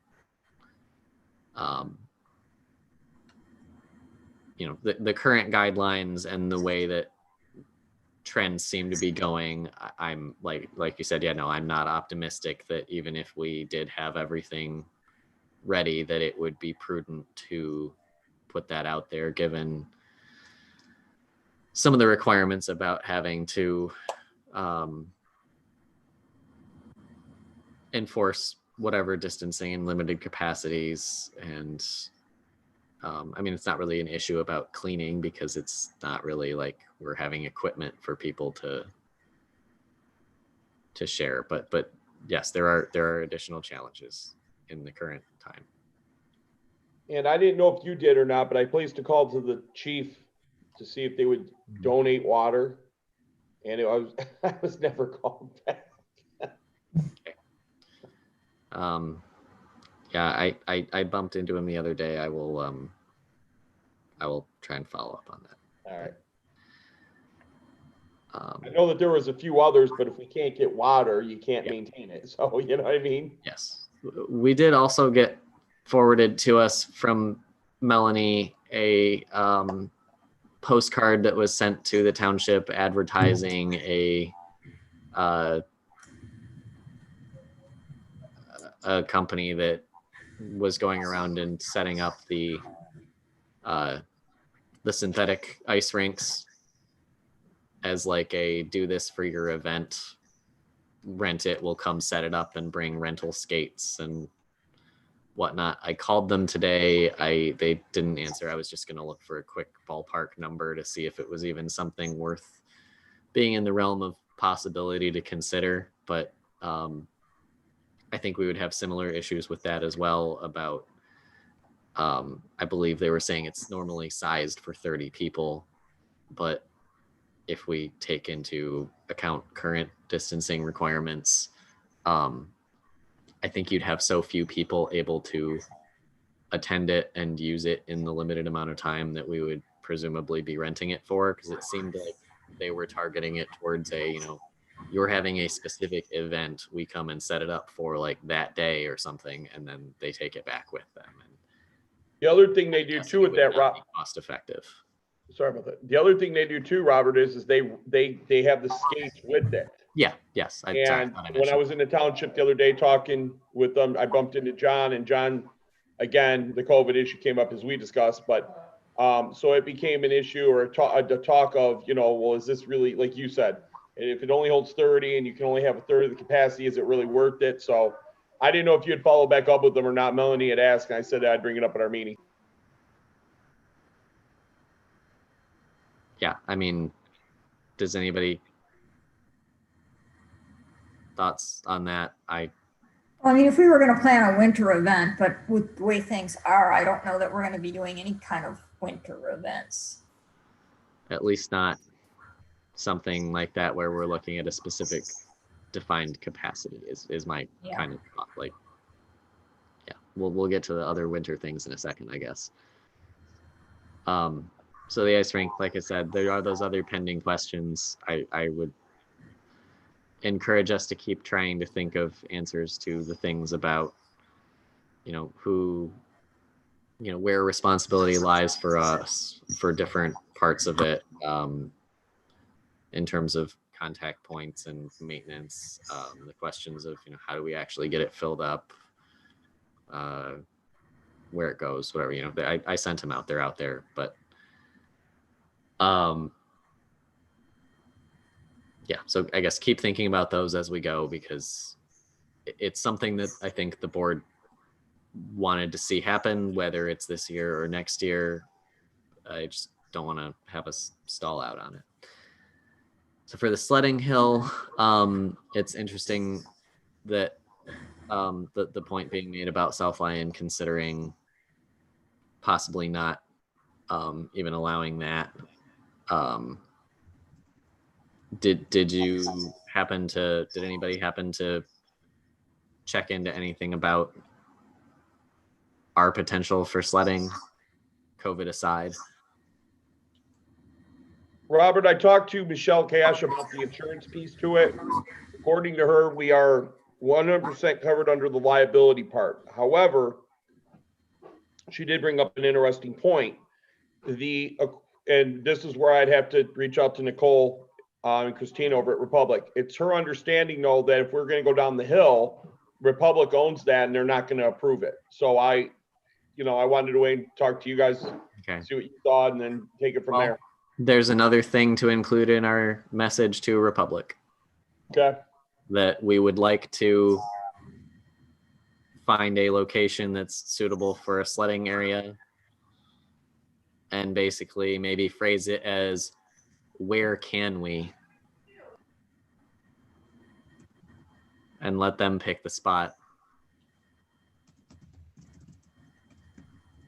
the current guidelines and the way that trends seem to be going, I'm like you said, I'm not optimistic that even if we did have everything ready, that it would be prudent to put that out there, given some of the requirements about having to enforce whatever distancing and limited capacities. And it's not really an issue about cleaning, because it's not really like we're having equipment for people to share. But yes, there are additional challenges in the current time. And I didn't know if you did or not, but I placed a call to the chief to see if they would donate water, and I was never called back. Okay. I bumped into him the other day. I will try and follow up on that. All right. I know that there was a few others, but if we can't get water, you can't maintain it. So, you know what I mean? Yes. We did also get forwarded to us from Melanie a postcard that was sent to the township advertising a company that was going around and setting up the synthetic ice rinks as like a do this for your event, rent it, we'll come set it up and bring rental skates and whatnot. I called them today. They didn't answer. I was just going to look for a quick ballpark number to see if it was even something worth being in the realm of possibility to consider. But I think we would have similar issues with that as well about, I believe they were saying it's normally sized for 30 people, but if we take into account current distancing requirements, I think you'd have so few people able to attend it and use it in the limited amount of time that we would presumably be renting it for, because it seemed like they were targeting it towards you're having a specific event, we come and set it up for like that day or something, and then they take it back with them. And the other thing they do too with that, Rob, cost effective. Sorry about that. The other thing they do too, Robert, is they have the skates with it. Yeah. Yes. When I was in the township the other day talking with them, I bumped into John, and John, again, the COVID issue came up as we discussed, but so it became an issue or the talk of, well, is this really, like you said, if it only holds 30 and you can only have a third of the capacity, is it really worth it? So I didn't know if you had followed back up with them or not. Melanie had asked, and I said I'd bring it up at our meeting. Yeah, does anybody thoughts on that? If we were going to plan a winter event, but with the way things are, I don't know that we're going to be doing any kind of winter events. At least not something like that where we're looking at a specific defined capacity is my kind of thought. Like, yeah, we'll get to the other winter things in a second, I guess. So the ice rink, like I said, there are those other pending questions. I would encourage us to keep trying to think of answers to the things about, where responsibility lies for us for different parts of it, in terms of contact points and maintenance, the questions of, how do we actually get it filled up, where it goes, whatever, I sent them out, they're out there, but yeah, so I guess keep thinking about those as we go, because it's something that I think the board wanted to see happen, whether it's this year or next year. I just don't want to have us stall out on it. So for the sledding hill, it's interesting that The point being made about South Lyon considering possibly not even allowing that. Did anybody happen to check into anything about our potential for sledding, COVID aside? Robert, I talked to Michelle Cash about the insurance piece to it. According to her, we are 100% covered under the liability part. However, she did bring up an interesting point. And this is where I'd have to reach out to Nicole and Christine over at Republic. It's her understanding, though, that if we're going to go down the hill, Republic owns that and they're not going to approve it. So I wanted to wait and talk to you guys, Okay. see what you thought, and then take it from there. There's another thing to include in our message to Republic. Okay. That we would like to find a location that's suitable for a sledding area, and basically maybe phrase it as, where can we? And let them pick the spot.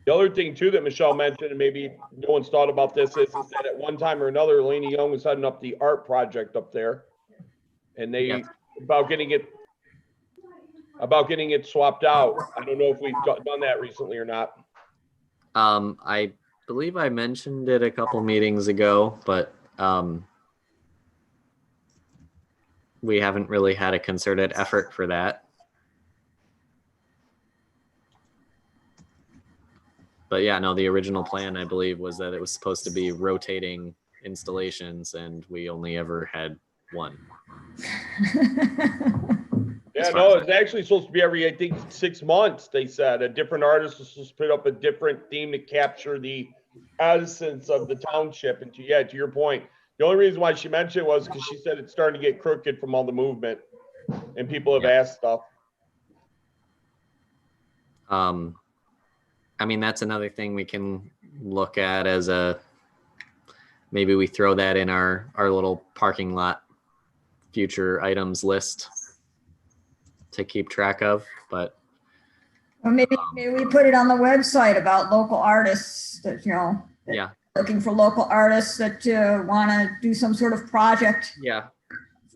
The other thing too that Michelle mentioned, and maybe no one's thought about this, is that at one time or another, Laney Young was heading up the art project up there, and they Yes. about getting it swapped out. I don't know if we've done that recently or not. I believe I mentioned it a couple meetings ago, but we haven't really had a concerted effort for that. But yeah, no, the original plan, I believe, was that it was supposed to be rotating installations, and we only ever had one. Yeah, no, it's actually supposed to be every, I think, 6 months, they said. A different artist was supposed to put up a different theme to capture the essence of the township. And to your point, the only reason why she mentioned it was because she said it's starting to get crooked from all the movement, and people have asked stuff. I mean, that's another thing we can look at as maybe we throw that in our little parking lot future items list to keep track of, but Or maybe we put it on the website about local artists that, yeah, looking for local artists that want to do some sort of project. yeah.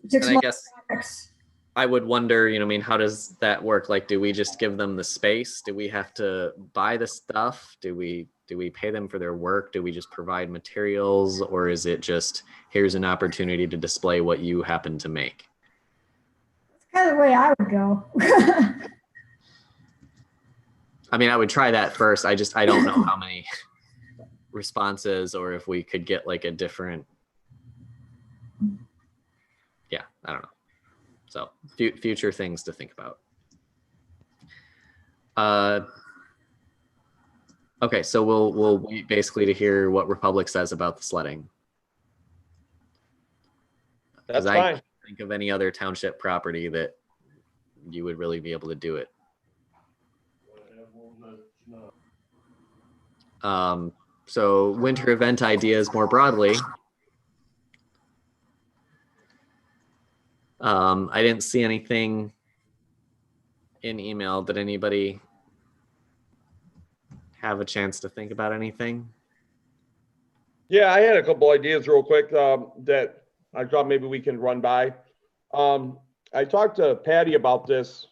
6 And I month guess projects. I would wonder, how does that work? Like, do we just give them the space? Do we have to buy the stuff? Do we pay them for their work? Do we just provide materials? Or is it just, here's an opportunity to display what you happen to make? That's kind of the way I would go. I mean, I would try that first. I don't know how many responses, or if we could get like a different, I don't know. So future things to think about. Okay, so we'll wait basically to hear what Republic says about the sledding. That's I fine. can't think of any other township property that you would really be able to do it. So winter event ideas more broadly. I didn't see anything in email. Did anybody have a chance to think about anything? Yeah, I had a couple ideas real quick that I thought maybe we can run by. I talked to Patty about this.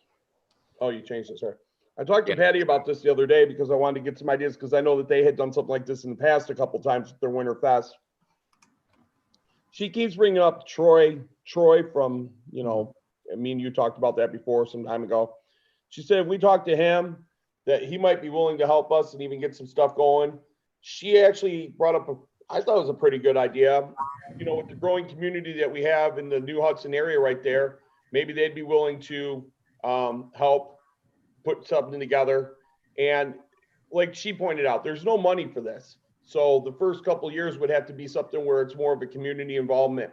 Oh, you changed it, sir. I talked to Patty about this the other day because I wanted to get some ideas, because I know that they had done something like this in the past a couple times with their Winter Fest. She keeps bringing up Troy from, you talked about that before some time ago. She said, if we talked to him, that he might be willing to help us and even get some stuff going. She actually brought up I thought it was a pretty good idea. With the growing community that we have in the New Hudson area right there, maybe they'd be willing to help put something together. And like she pointed out, there's no money for this. So the first couple of years would have to be something where it's more of a community involvement.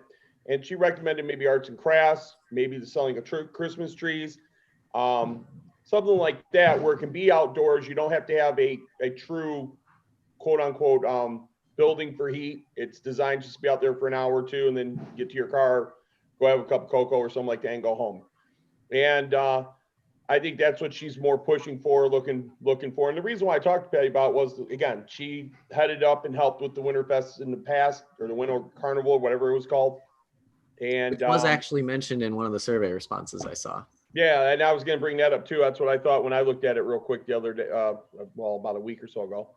And she recommended maybe arts and crafts, maybe the selling of Christmas trees, something like that, where it can be outdoors. You don't have to have a true quote unquote building for heat. It's designed just to be out there for an hour or two and then get to your car, go have a cup of cocoa or something like that and go home. And I think that's what she's more pushing for, looking for. And the reason why I talked to Patty about was, again, she headed up and helped with the Winterfest in the past, or the Winter Carnival, whatever it was called. And It was actually mentioned in one of the survey responses I saw. yeah, and I was going to bring that up too. That's what I thought when I looked at it real quick the other day, well, about a week or so ago.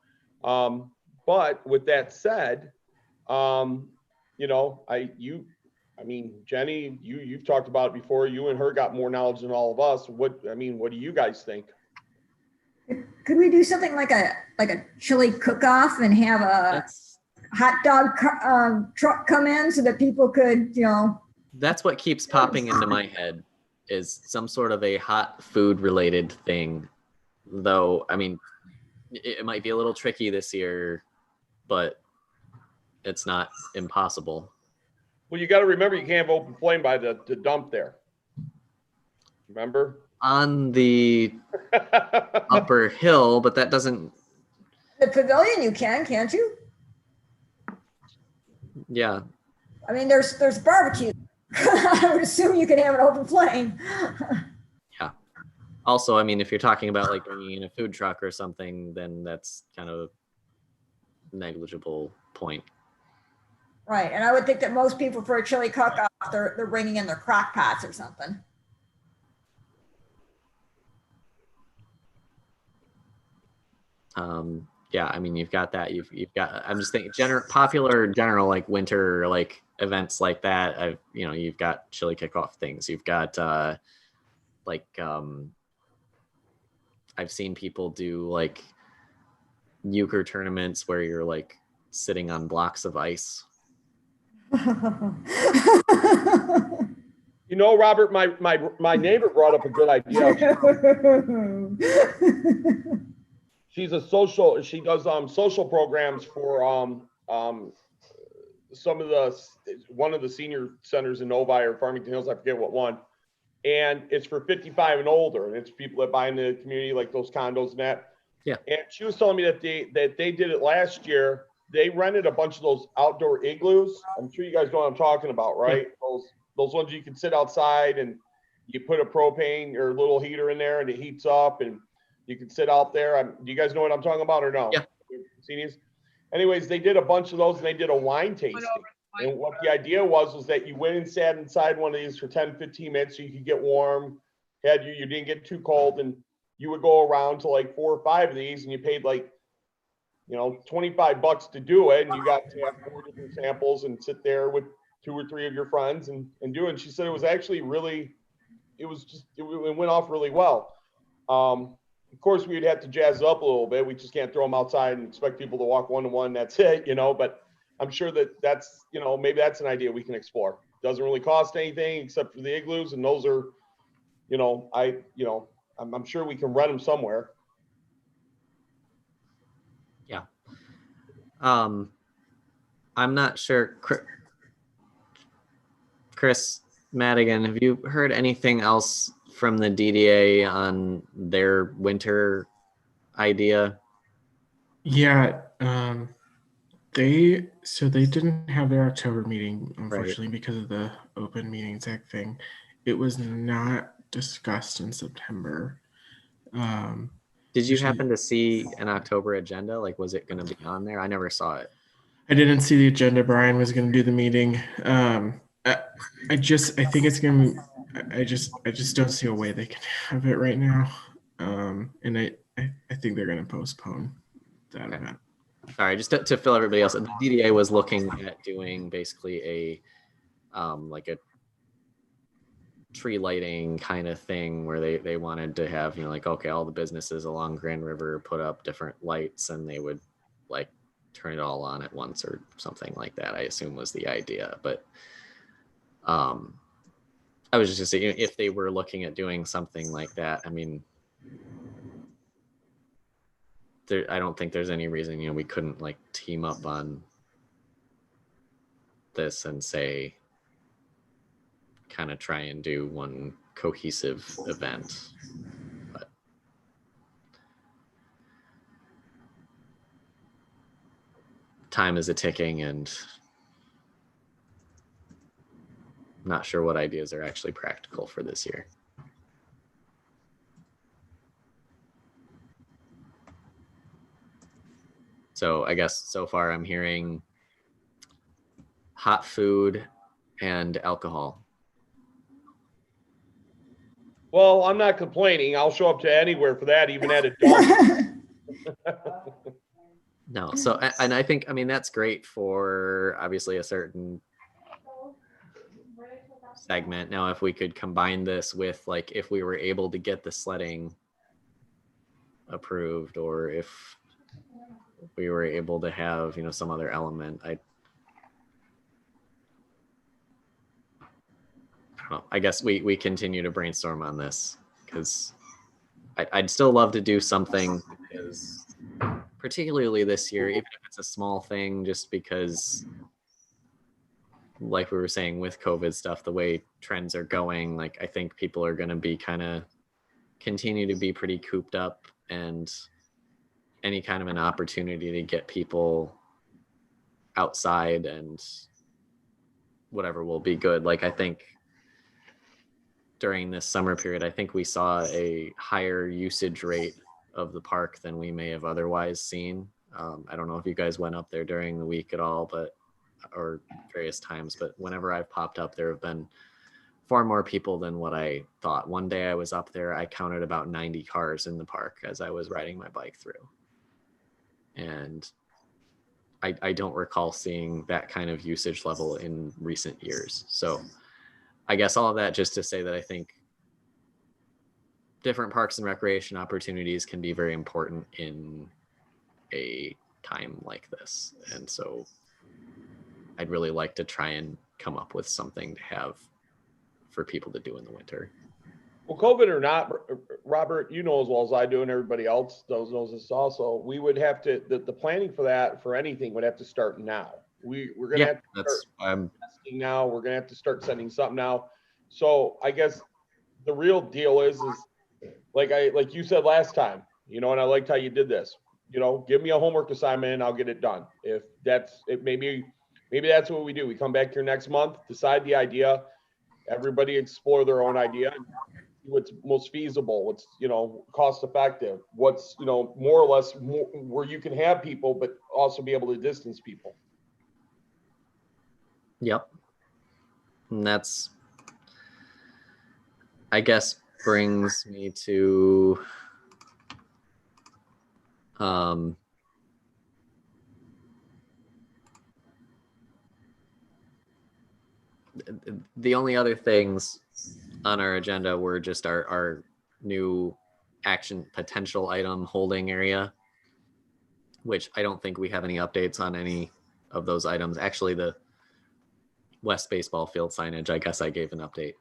But with that said, you know, Jenny, you've talked about it before. You and her got more knowledge than all of us. What do you guys think? Could we do something like a chili cook-off and have a hot dog truck come in so that people could, you know? That's what keeps popping into my head, is some sort of a hot food related thing. Though, I mean, it might be a little tricky this year, but it's not impossible. Well, you got to remember, you can't have open flame by the dump there. Remember? On the upper hill, but that doesn't. The pavilion you can, can't you? Yeah. I mean, there's barbecue. I would assume you can have an open flame. Yeah. Also, I mean, if you're talking about like bringing in a food truck or something, then that's kind of a negligible point. Right, and I would think that most people for a chili cook-off, they're bringing in their crock pots or something. Yeah, I mean, you've got that. You've got. I'm just thinking popular general like winter like events like that. You've got chili kickoff things. You've got I've seen people do like euchre tournaments where you're like sitting on blocks of ice. You know, Robert, my neighbor brought up a good idea. She does social programs for one of the senior centers in Novi or Farmington Hills, I forget what one. And it's for 55 and older, and it's people that buy in the community, like those condos and that. Yeah. And she was telling me that they did it last year. They rented a bunch of those outdoor igloos. I'm sure you guys know what I'm talking about, right? Yeah. Those ones you can sit outside and you put a propane or a little heater in there and it heats up and you can sit out there. Do you guys know what I'm talking about or no? Yeah. Seen these? Anyways, they did a bunch of those and they did a wine tasting. And what the idea was that you went and sat inside one of these for 10, 15 minutes so you could get warm. You didn't get too cold, and you would go around to like 4 or 5 of these and you paid like, $25 to do it. And you got to have 4 different samples and sit there with 2 or 3 of your friends and do it. And she said it was actually really, it went off really well. Of course, we'd have to jazz it up a little bit. We just can't throw them outside and expect people to walk one-to-one. That's it, but I'm sure that's, maybe that's an idea we can explore. Doesn't really cost anything except for the igloos. And those are, I'm sure we can rent them somewhere. Yeah. I'm not sure. Chris Madigan, have you heard anything else from the DDA on their winter idea? Yeah. They didn't have their October meeting, unfortunately, because of the Open Meetings Act thing. It was not discussed in September. Did you happen to see an October agenda? Like, was it going to be on there? I never saw it. I didn't see the agenda. Brian was going to do the meeting. I think it's going to. I just don't see a way they can have it right now. And I think they're going to postpone that event. All right, just to fill everybody else, the DDA was looking at doing basically a like a tree lighting kind of thing where they wanted to have, okay, all the businesses along Grand River put up different lights and they would like turn it all on at once or something like that, I assume was the idea. But I was just gonna say, if they were looking at doing something like that, I mean, I don't think there's any reason, we couldn't like team up on this and say, kind of try and do one cohesive event. But time is a ticking and I'm not sure what ideas are actually practical for this year. So I guess so far I'm hearing hot food and alcohol. Well, I'm not complaining. I'll show up to anywhere for that, even at a dump. No, so and I think, I mean, that's great for obviously a certain segment. Now, if we could combine this with, like, if we were able to get the sledding approved, or if we were able to have, you know, some other element, I don't know. I guess we continue to brainstorm on this, because I'd still love to do something, because particularly this year, even if it's a small thing, just because, like we were saying with COVID stuff, the way trends are going, like, I think people are going to be kind of continue to be pretty cooped up, and any kind of an opportunity to get people outside and whatever will be good. Like, I think during this summer period, I think we saw a higher usage rate of the park than we may have otherwise seen. I don't know if you guys went up there during the week at all, or various times, but whenever I've popped up, there have been far more people than what I thought. One day I was up there, I counted about 90 cars in the park as I was riding my bike through. And I don't recall seeing that kind of usage level in recent years. So I guess all of that just to say that I think different parks and recreation opportunities can be very important in a time like this. And so I'd really like to try and come up with something to have for people to do in the winter. Well, COVID or not, Robert, you know as well as I do, and everybody else knows this also, we would have to, the planning for that, for anything, would have to start now. We're going to have to start testing now. We're going to have to start sending something now. So I guess the real deal is like you said last time, you know, and I liked how you did this, you know, give me a homework assignment and I'll get it done. If that's it, maybe that's what we do. We come back here next month, decide the idea, everybody explore their own idea, what's most feasible, what's, you know, cost effective, what's, you know, more or less where you can have people, but also be able to distance people. Yep. And that's, I guess, brings me to the only other things on our agenda were just our new action potential item holding area, which I don't think we have any updates on any of those items. Actually, the West baseball field signage, I guess I gave an update.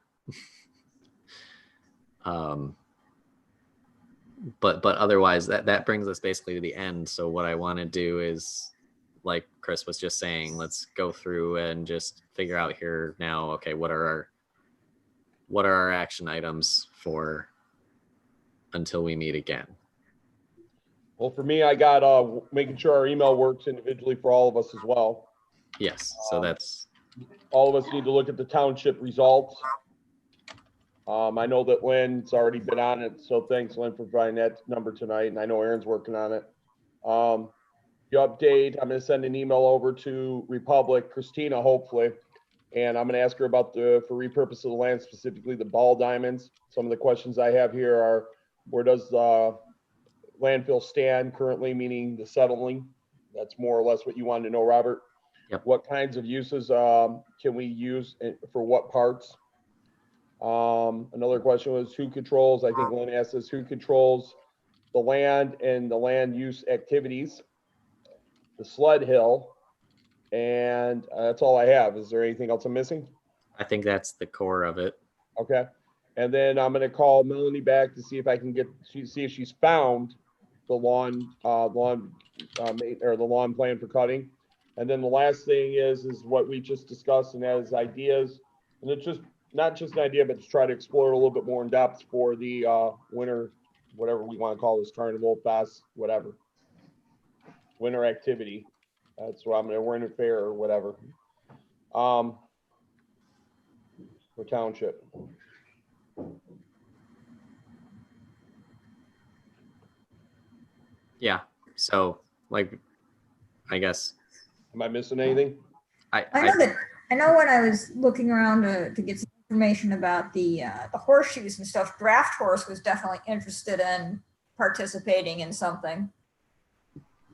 But otherwise, that brings us basically to the end. So what I want to do is, like Chris was just saying, let's go through and just figure out here now, okay, what are our action items for until we meet again? Well, for me, I got making sure our email works individually for all of us as well. Yes, so that's all of us need to look at the township results. I know that Lynn's already been on it, so thanks, Lynn, for providing that number tonight, and I know Aaron's working on it. The update, I'm going to send an email over to Republic, Christina, hopefully, and I'm going to ask her about for repurpose of the land, specifically the ball diamonds. Some of the questions I have here are, where does the landfill stand currently, meaning the settling? That's more or less what you wanted to know, Robert. Yep. What kinds of uses can we use for what parts? Another question was who controls, I think Lynn asked us, who controls the land and the land use activities, the sled hill, and that's all I have. Is there anything else I'm missing? I think that's the core of it. Okay. And then I'm going to call Melanie back to see if I can see if she's found the lawn plan for cutting. And then the last thing is what we just discussed, and that is ideas. And it's just not just an idea, but to try to explore it a little bit more in depth for the winter, whatever we want to call this, carnival, fest, whatever. Winter activity. That's what I'm going to, winter fair or whatever. For township. Yeah. So like I guess Am I missing anything? I know when I was looking around to get some information about the horseshoes and stuff, Draft Horse was definitely interested in participating in something.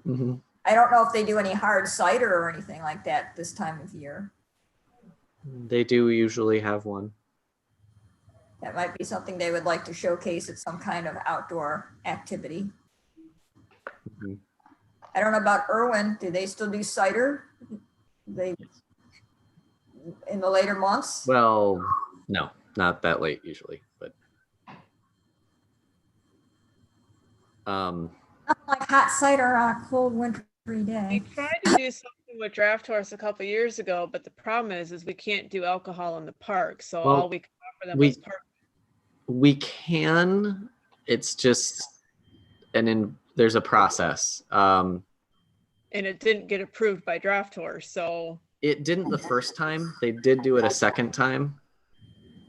Mhm. I don't know if they do any hard cider or anything like that this time of year. They do usually have one. That might be something they would like to showcase at some kind of outdoor activity. Mhm. I don't know about Irwin. Do they still do cider? They in the later months? Well, no, not that late usually, but Not like hot cider on a cold wintry We day. tried to do something with Draft Horse a couple years ago, but the problem is we can't do alcohol in the park. So Well, all we can offer them we- was park. we can. It's just there's a process. And it didn't get approved by Draft Horse. So It didn't the first time. They did do it a second time.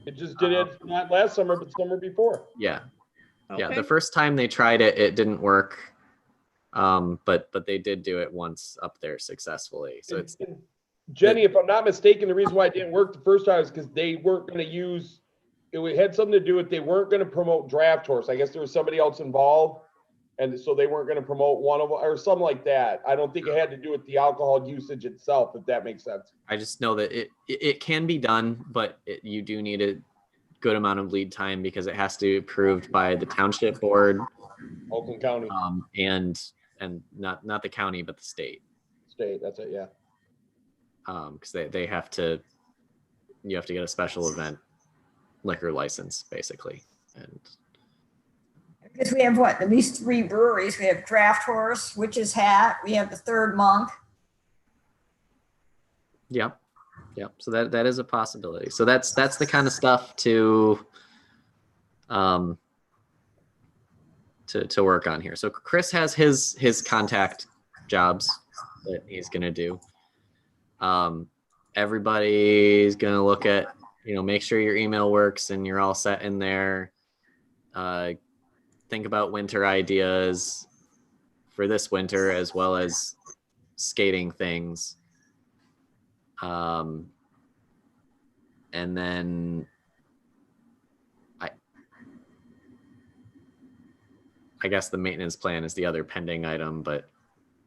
It just did it not last summer, but the summer before. Yeah. Yeah, okay. the first time they tried it, it didn't work. But they did do it once up there successfully. So it's And Jenny, if I'm not mistaken, the reason why it didn't work the first time is because they weren't going to use. It had something to do with they weren't going to promote Draft Horse. I guess there was somebody else involved, and so they weren't going to promote one of them or something like that. I don't think it had to do with the alcohol usage itself, if that makes sense. I just know that it can be done, but you do need a good amount of lead time because it has to be approved by the township board, Oakland County and not the county but the state, State. That's it. Yeah. because they have to. You have to get a special event liquor license basically, and Because we have what, at least 3 breweries. We have Draft Horse, Witch's Hat. We have the Third Monk. Yep. So that is a possibility. So that's the kind of stuff to work on here. So Chris has his contact jobs that he's gonna do. Everybody's gonna look at, make sure your email works and you're all set in there. Think about winter ideas for this winter as well as skating things. And then I guess the maintenance plan is the other pending item, but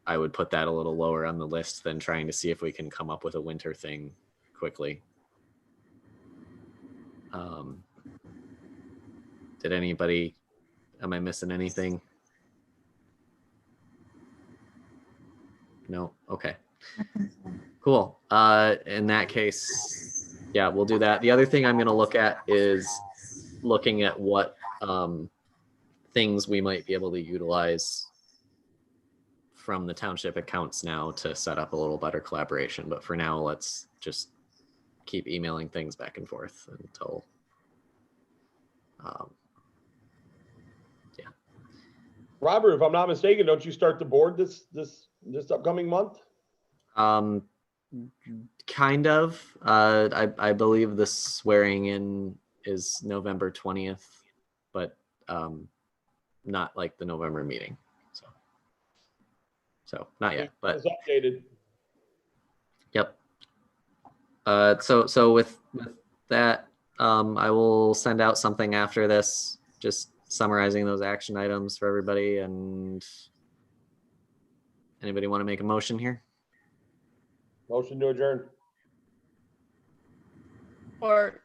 I would put that a little lower on the list than trying to see if we can come up with a winter thing quickly. Did anybody, am I missing anything? No? Okay. Cool. In that case, yeah, we'll do that. The other thing I'm going to look at is looking at what things we might be able to utilize from the township accounts now to set up a little better collaboration. But for now, let's just keep emailing things back and forth until, yeah. Robert, if I'm not mistaken, don't you start the board this upcoming month? Kind of. I believe the swearing in is November 20th, but not like the November meeting. So not yet, but It's updated. yep. So with that, I will send out something after this, just summarizing those action items for everybody. And anybody want to make a motion here? Motion to adjourn. Or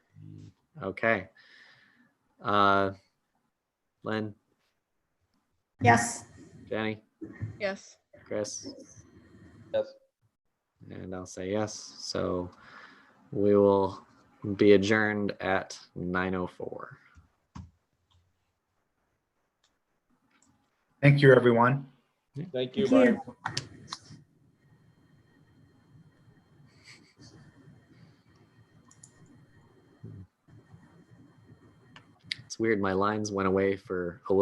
Okay. Lynn, Yes. Jenny, yes. Chris, Yes. and I'll say yes. So we will be adjourned at 9:04. Thank you, everyone. Thank you, Thank Brian. you. It's weird. My lines went away for a little